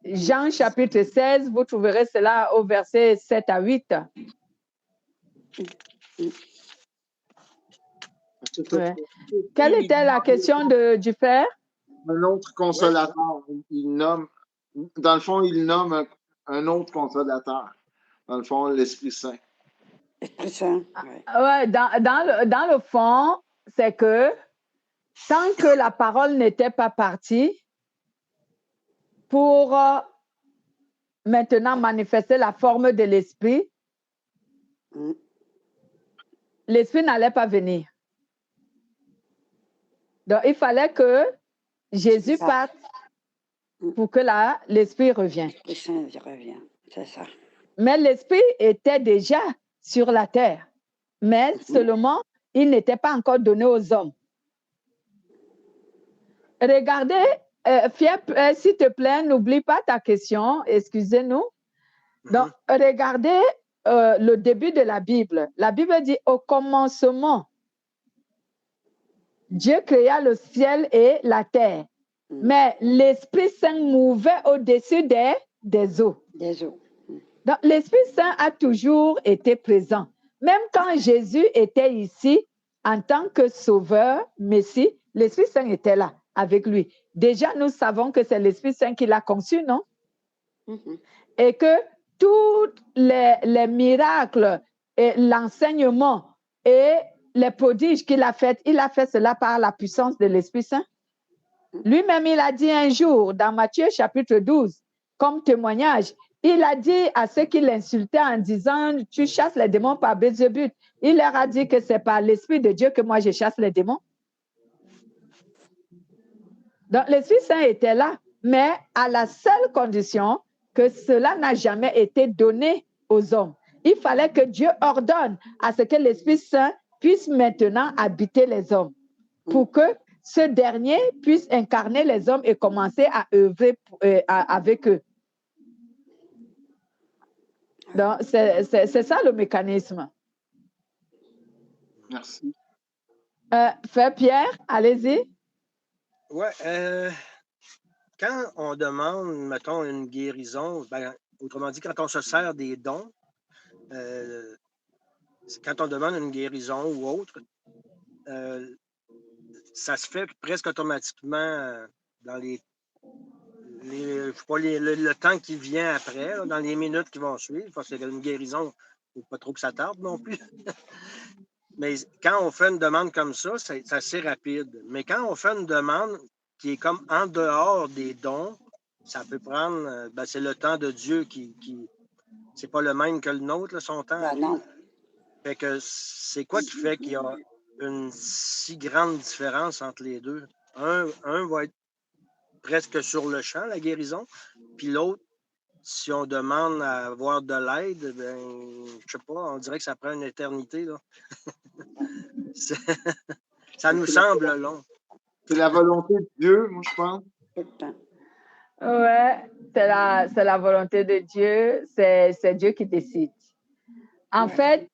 Jean chapitre 16, vous trouverez cela au verset 7 à 8. Ouais. Quelle était la question du Père? Un autre consolateur. Dans le fond, il nomme un autre consolateur. Dans le fond, l'Esprit Saint. L'Esprit Saint, ouais, dans le fond, c'est que tant que la parole n'était pas partie pour maintenant manifester la forme de l'Esprit, l'Esprit n'allait pas venir. Donc, il fallait que Jésus parte pour que l'Esprit revienne. L'Esprit Saint revient, c'est ça. Mais l'Esprit était déjà sur la terre. Mais seulement, il n'était pas encore donné aux hommes. Regardez, Pierre, s'il te plaît, n'oublie pas ta question, excusez-nous. Donc, regardez le début de la Bible. La Bible dit, au commencement, Dieu créa le ciel et la terre. Mais l'Esprit Saint mouvait au-dessus des eaux. Des eaux. Donc, l'Esprit Saint a toujours été présent. Même quand Jésus était ici, en tant que sauveur, Messie, l'Esprit Saint était là avec lui. Déjà, nous savons que c'est l'Esprit Saint qui l'a conçu, non? Et que tous les miracles et l'enseignement et les prodiges qu'il a fait, il a fait cela par la puissance de l'Esprit Saint. Lui-même, il a dit un jour dans Matthieu chapitre 12, comme témoignage, il a dit à ceux qui l'insultaient en disant, tu chasses les démons par Béelzébut. Il leur a dit que c'est par l'Esprit de Dieu que moi je chasse les démons. Donc l'Esprit Saint était là, mais à la seule condition que cela n'a jamais été donné aux hommes. Il fallait que Dieu ordonne à ce que l'Esprit Saint puisse maintenant habiter les hommes pour que ce dernier puisse incarner les hommes et commencer à œuvrer avec eux. Donc, c'est ça le mécanisme. Merci. Frère Pierre, allez-y. Oui, quand on demande, mettons, une guérison, autrement dit, quand on se sert des dons, quand on demande une guérison ou autre, ça se fait presque automatiquement dans le temps qui vient après, là, dans les minutes qui vont suivre, parce que une guérison, il ne faut pas trop que ça tarde non plus. Mais quand on fait une demande comme ça, c'est assez rapide. Mais quand on fait une demande qui est comme en dehors des dons, ça peut prendre, c'est le temps de Dieu qui c'est pas le même que le nôtre, là, son temps. Non. Fait que c'est quoi qui fait qu'il y a une si grande différence entre les deux? Un va être presque sur le champ, la guérison, puis l'autre, si on demande à avoir de l'aide, je sais pas, on dirait que ça prend une éternité, là. Ça nous semble long. C'est la volonté de Dieu, moi, je pense. Ouais, c'est la volonté de Dieu, c'est Dieu qui décide. En fait,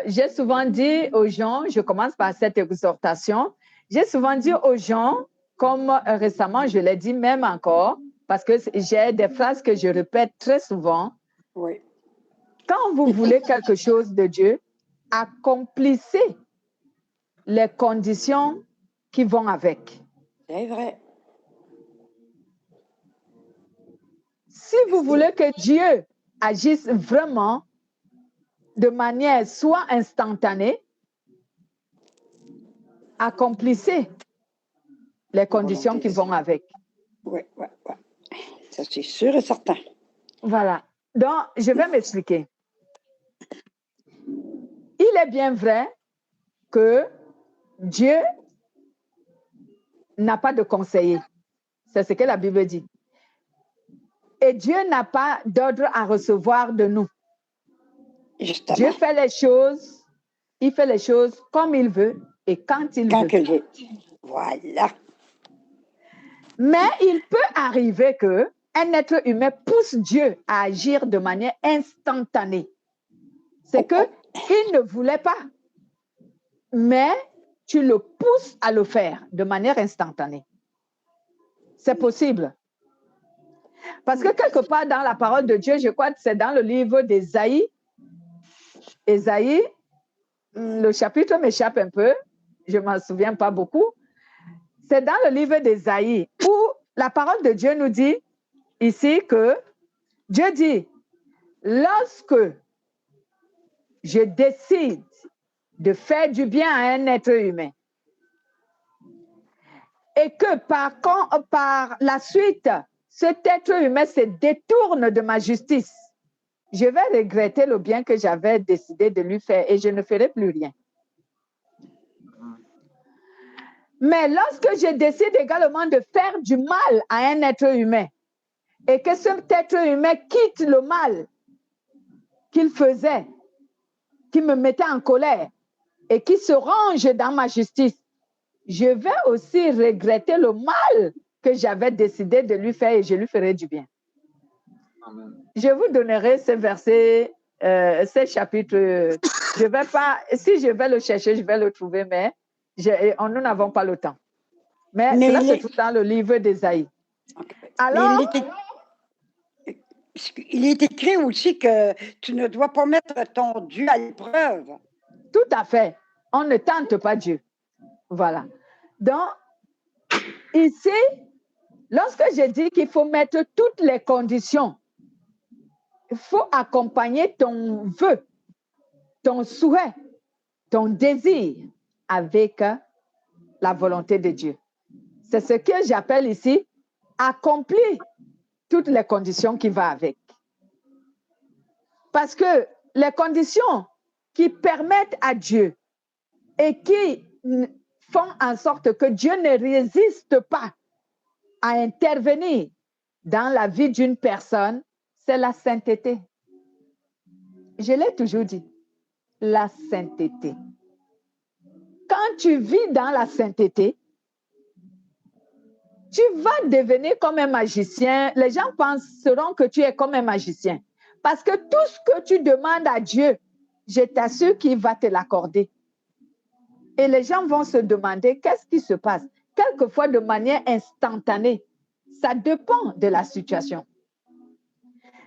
j'ai souvent dit aux gens, je commence par cette exhortation, j'ai souvent dit aux gens, comme récemment, je l'ai dit même encore, parce que j'ai des phrases que je répète très souvent. Oui. Quand vous voulez quelque chose de Dieu, accomplissez les conditions qui vont avec. C'est vrai. Si vous voulez que Dieu agisse vraiment de manière soit instantanée, accomplissez les conditions qui vont avec. Oui. Ça, c'est sûr et certain. Voilà. Donc, je vais m'expliquer. il est bien vrai que Dieu n'a pas de conseiller. C'est ce que la Bible dit. Et Dieu n'a pas d'ordre à recevoir de nous. Justement. Dieu fait les choses, il fait les choses comme il veut et quand il veut. Voilà. Mais il peut arriver qu'un être humain pousse Dieu à agir de manière instantanée. C'est qu'il ne voulait pas, mais tu le pousses à le faire de manière instantanée. C'est possible. Parce que quelque part dans la parole de Dieu, je crois que c'est dans le livre d'Ésaïe. Ésaïe, le chapitre m'échappe un peu, je ne m'en souviens pas beaucoup. C'est dans le livre d'Ésaïe où la parole de Dieu nous dit ici que Dieu dit, lorsque je décide de faire du bien à un être humain et que par la suite, cet être humain se détourne de ma justice, je vais regretter le bien que j'avais décidé de lui faire et je ne ferai plus rien. Mais lorsque je décide également de faire du mal à un être humain et que cet être humain quitte le mal qu'il faisait, qui me mettait en colère et qui se range dans ma justice, je vais aussi regretter le mal que j'avais décidé de lui faire et je lui ferai du bien. Amen. Je vous donnerai ce verset, ce chapitre. Je vais pas, si je vais le chercher, je vais le trouver, mais nous n'avons pas le temps. Mais cela se trouve dans le livre d'Ésaïe. Alors, il est écrit aussi que tu ne dois pas mettre ton Dieu à l'épreuve. Tout à fait. On ne tente pas Dieu. Voilà. Donc, ici, lorsque je dis qu'il faut mettre toutes les conditions, il faut accompagner ton vœu, ton souhait, ton désir avec la volonté de Dieu. C'est ce que j'appelle ici accomplir toutes les conditions qui vont avec. Parce que les conditions qui permettent à Dieu et qui font en sorte que Dieu ne résiste pas à intervenir dans la vie d'une personne, c'est la sainteté. Je l'ai toujours dit, la sainteté. Quand tu vis dans la sainteté, tu vas devenir comme un magicien. Les gens penseront que tu es comme un magicien. Parce que tout ce que tu demandes à Dieu, je t'assure qu'il va te l'accorder. Et les gens vont se demander qu'est-ce qui se passe. Quelquefois de manière instantanée. Ça dépend de la situation.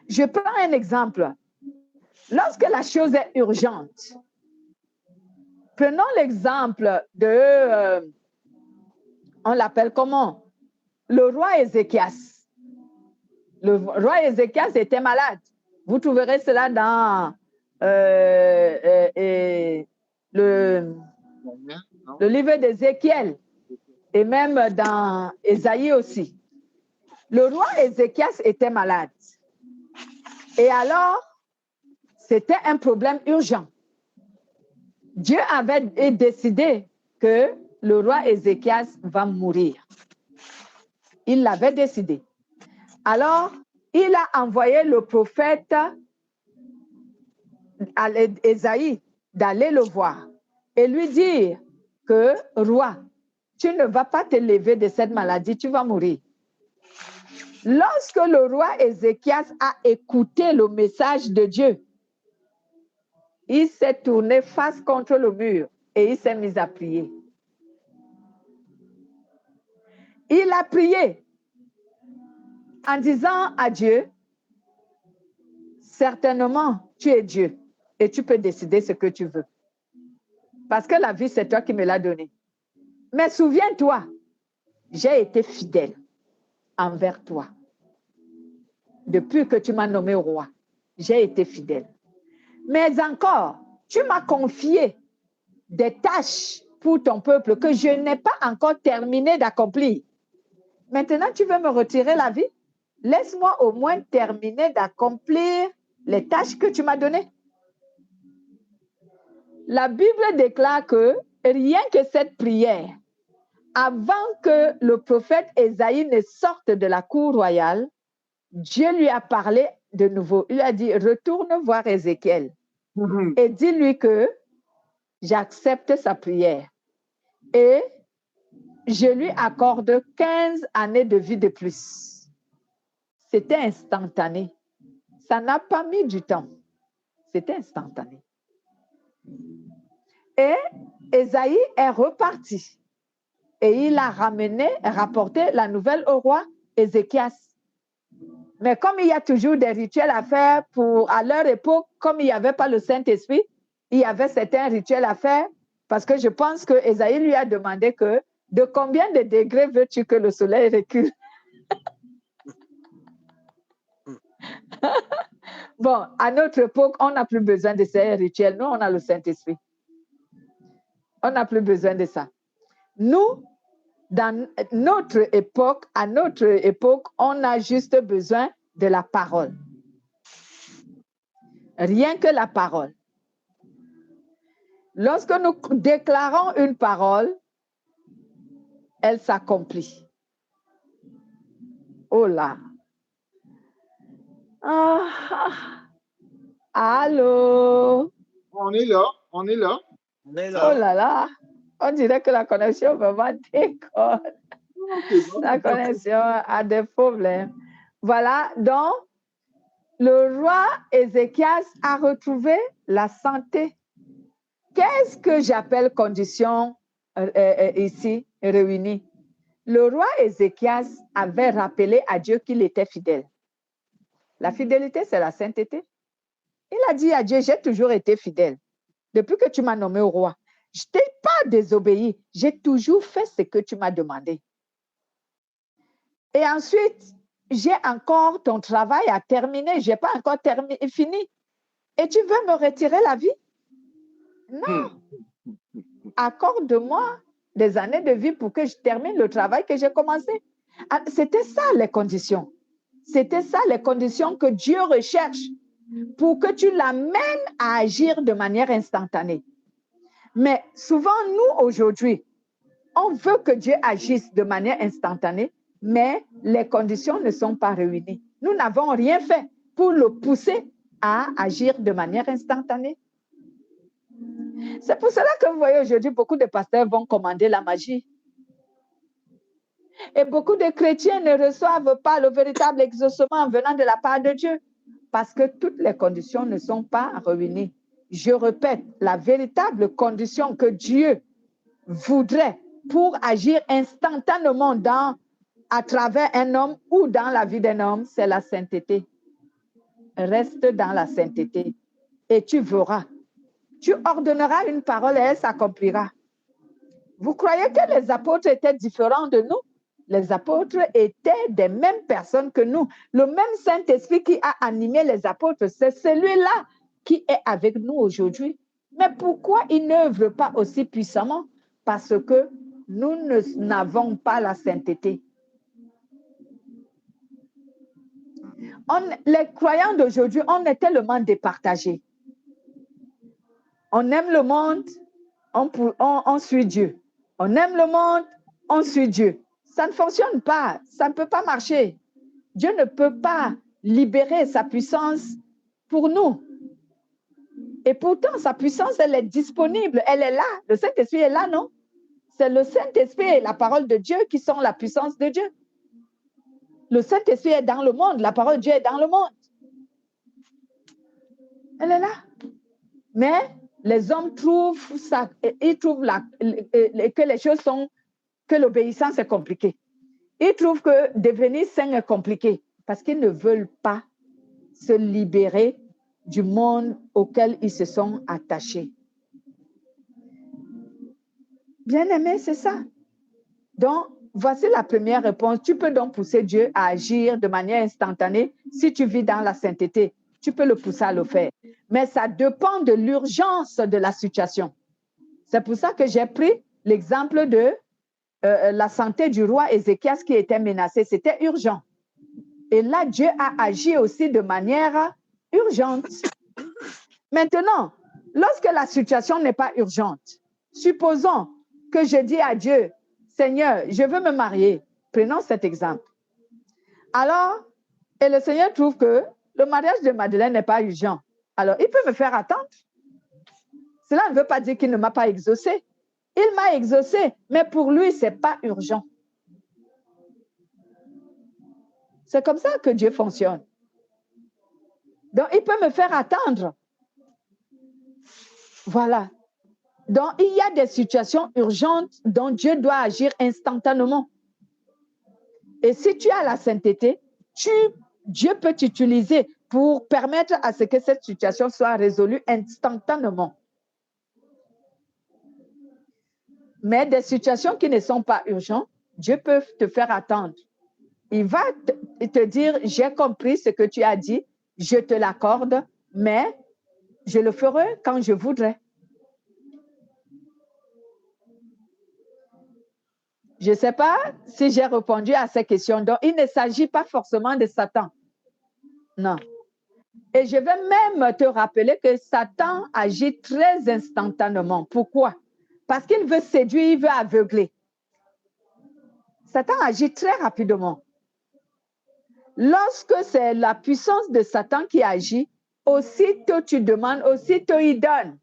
Je prends un exemple. Lorsque la chose est urgente, prenons l'exemple de, on l'appelle comment? Le roi Ézéchias. Le roi Ézéchias était malade. Vous trouverez cela dans le livre d'Ézéchiel et même dans Ésaïe aussi. Le roi Ézéchias était malade. Et alors, c'était un problème urgent. Dieu avait décidé que le roi Ézéchias va mourir. Il l'avait décidé. Alors, il a envoyé le prophète à Ésaïe d'aller le voir et lui dire que, roi, tu ne vas pas te lever de cette maladie, tu vas mourir. Lorsque le roi Ézéchias a écouté le message de Dieu, il s'est tourné face contre le mur et il s'est mis à prier. Il a prié en disant à Dieu, certainement, tu es Dieu et tu peux décider ce que tu veux. Parce que la vie, c'est toi qui me l'as donnée. Mais souviens-toi, j'ai été fidèle envers toi. Depuis que tu m'as nommé roi, j'ai été fidèle. Mais encore, tu m'as confié des tâches pour ton peuple que je n'ai pas encore terminé d'accomplir. Maintenant, tu veux me retirer la vie? Laisse-moi au moins terminer d'accomplir les tâches que tu m'as données. La Bible déclare que rien que cette prière, avant que le prophète Ésaïe ne sorte de la cour royale, Dieu lui a parlé de nouveau. Il a dit, retourne voir Ézéchiel et dis-lui que j'accepte sa prière et je lui accorde 15 années de vie de plus. C'était instantané. Ça n'a pas mis du temps. C'était instantané. Et Ésaïe est reparti. Et il a rapporté la nouvelle au roi Ézéchias. Mais comme il y a toujours des rituels à faire à leur époque, comme il n'y avait pas le Saint-Esprit, il y avait certains rituels à faire parce que je pense que Ésaïe lui a demandé que de combien de degrés veux-tu que le soleil recule? Bon, à notre époque, on n'a plus besoin de ces rituels. Nous, on a le Saint-Esprit. On n'a plus besoin de ça. Nous, dans notre époque, à notre époque, on a juste besoin de la parole. Rien que la parole. Lorsque nous déclarons une parole, elle s'accomplit. Oh là. Allô? On est là, on est là. On est là. Oh là là. On dirait que la connexion vraiment déconne. La connexion a des problèmes. Voilà, donc, le roi Ézéchias a retrouvé la santé. Qu'est-ce que j'appelle condition ici réunie? Le roi Ézéchias avait rappelé à Dieu qu'il était fidèle. La fidélité, c'est la sainteté. Il a dit à Dieu, j'ai toujours été fidèle. Depuis que tu m'as nommé au roi, je ne t'ai pas désobéi. J'ai toujours fait ce que tu m'as demandé. Et ensuite, j'ai encore ton travail à terminer. Je n'ai pas encore fini. Et tu veux me retirer la vie? Non. Accorde-moi des années de vie pour que je termine le travail que j'ai commencé. C'était ça les conditions. C'était ça les conditions que Dieu recherche pour que tu l'amènes à agir de manière instantanée. Mais souvent, nous, aujourd'hui, on veut que Dieu agisse de manière instantanée, mais les conditions ne sont pas réunies. Nous n'avons rien fait pour le pousser à agir de manière instantanée. C'est pour cela que vous voyez aujourd'hui, beaucoup de pasteurs vont commander la magie. Et beaucoup de chrétiens ne reçoivent pas le véritable exaucement venant de la part de Dieu parce que toutes les conditions ne sont pas réunies. Je répète, la véritable condition que Dieu voudrait pour agir instantanément à travers un homme ou dans la vie d'un homme, c'est la sainteté. Reste dans la sainteté et tu verras. Tu ordonneras une parole et elle s'accomplira. Vous croyez que les apôtres étaient différents de nous? Les apôtres étaient des mêmes personnes que nous. Le même Saint-Esprit qui a animé les apôtres, c'est celui-là qui est avec nous aujourd'hui. Mais pourquoi il n'œuvre pas aussi puissamment? Parce que nous n'avons pas la sainteté. Les croyants d'aujourd'hui, on est tellement départagés. On aime le monde, on suit Dieu. On aime le monde, on suit Dieu. Ça ne fonctionne pas, ça ne peut pas marcher. Dieu ne peut pas libérer sa puissance pour nous. Et pourtant, sa puissance, elle est disponible, elle est là. Le Saint-Esprit est là, non? C'est le Saint-Esprit et la parole de Dieu qui sont la puissance de Dieu. Le Saint-Esprit est dans le monde, la parole de Dieu est dans le monde. Elle est là. Mais les hommes trouvent ça, ils trouvent que les choses sont, que l'obéissance est compliquée. Ils trouvent que devenir saint est compliqué parce qu'ils ne veulent pas se libérer du monde auquel ils se sont attachés. Bien-aimé, c'est ça. Donc, voici la première réponse. Tu peux donc pousser Dieu à agir de manière instantanée si tu vis dans la sainteté. Tu peux le pousser à le faire. Mais ça dépend de l'urgence de la situation. C'est pour ça que j'ai pris l'exemple de la santé du roi Ézéchias qui était menacé. C'était urgent. Et là, Dieu a agi aussi de manière urgente. Maintenant, lorsque la situation n'est pas urgente, supposons que je dis à Dieu, Seigneur, je veux me marier. Prenons cet exemple. Alors, et le Seigneur trouve que le mariage de Madeleine n'est pas urgent. Alors, il peut me faire attendre. Cela ne veut pas dire qu'il ne m'a pas exaucé. Il m'a exaucé, mais pour lui, ce n'est pas urgent. C'est comme ça que Dieu fonctionne. Donc, il peut me faire attendre. Voilà. Donc, il y a des situations urgentes dont Dieu doit agir instantanément. Et si tu as la sainteté, Dieu peut t'utiliser pour permettre à ce que cette situation soit résolue instantanément. Mais des situations qui ne sont pas urgentes, Dieu peut te faire attendre. Il va te dire, j'ai compris ce que tu as dit, je te l'accorde, mais je le ferai quand je voudrais. Je ne sais pas si j'ai répondu à ces questions. Donc, il ne s'agit pas forcément de Satan. Non. Et je vais même te rappeler que Satan agit très instantanément. Pourquoi? Parce qu'il veut séduire, il veut aveugler. Satan agit très rapidement. Lorsque c'est la puissance de Satan qui agit, aussitôt tu demandes, aussitôt il donne.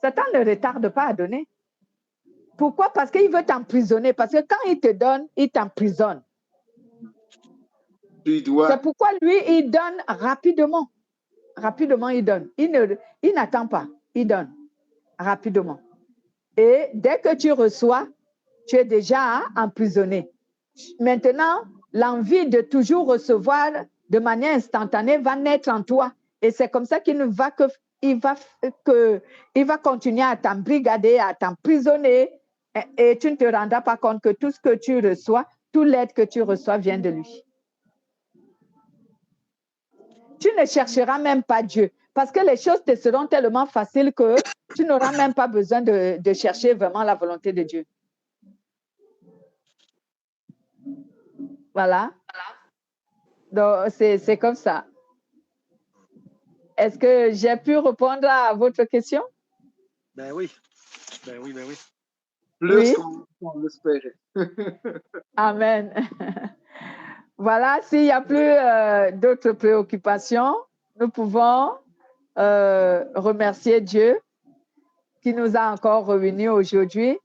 Satan ne retarde pas à donner. Pourquoi? Parce qu'il veut t'emprisonner. Parce que quand il te donne, il t'emprisonne. C'est pourquoi lui, il donne rapidement. Rapidement, il donne. Il n'attend pas. Il donne rapidement. Et dès que tu reçois, tu es déjà emprisonné. Maintenant, l'envie de toujours recevoir de manière instantanée va naître en toi. Et c'est comme ça qu'il va continuer à t'embrigader, à t'emprisonner. Et tu ne te rendras pas compte que tout ce que tu reçois, toute l'aide que tu reçois vient de lui. Tu ne chercheras même pas Dieu parce que les choses te seront tellement faciles que tu n'auras même pas besoin de chercher vraiment la volonté de Dieu. Voilà. Donc, c'est comme ça. Est-ce que j'ai pu répondre à votre question? Ben oui. Ben oui, ben oui. Plus qu'on l'espérait. Amen. Voilà, s'il n'y a plus d'autres préoccupations, nous pouvons remercier Dieu qui nous a encore réunis aujourd'hui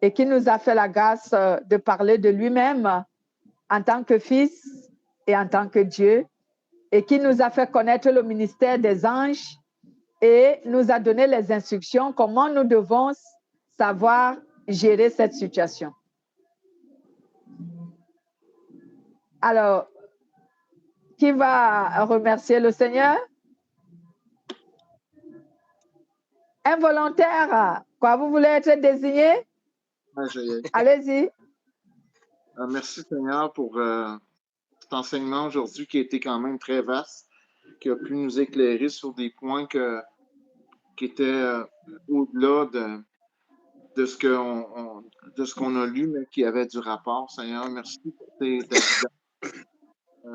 et qui nous a fait la grâce de parler de lui-même en tant que Fils et en tant que Dieu, et qui nous a fait connaître le ministère des anges et nous a donné les instructions comment nous devons savoir gérer cette situation. Alors, qui va remercier le Seigneur? Un volontaire, quoi, vous voulez être désigné? Allez-y. Merci Seigneur pour cet enseignement aujourd'hui qui a été quand même très vaste, qui a pu nous éclairer sur des points qui étaient au-delà de ce qu'on a lu, mais qui avaient du rapport. Seigneur, merci pour tes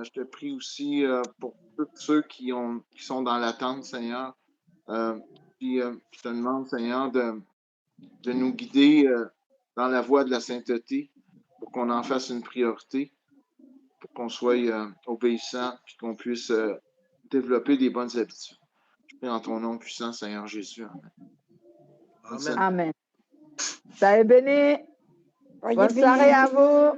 je te prie aussi pour tous ceux qui sont dans l'attente, Seigneur. Puis je te demande, Seigneur, de nous guider dans la voie de la sainteté pour qu'on en fasse une priorité, pour qu'on soit obéissant et qu'on puisse développer des bonnes habitudes. Je prie en ton nom puissant, Seigneur Jésus. Amen. Amen. Soyez bénis. Bonne soirée à vous.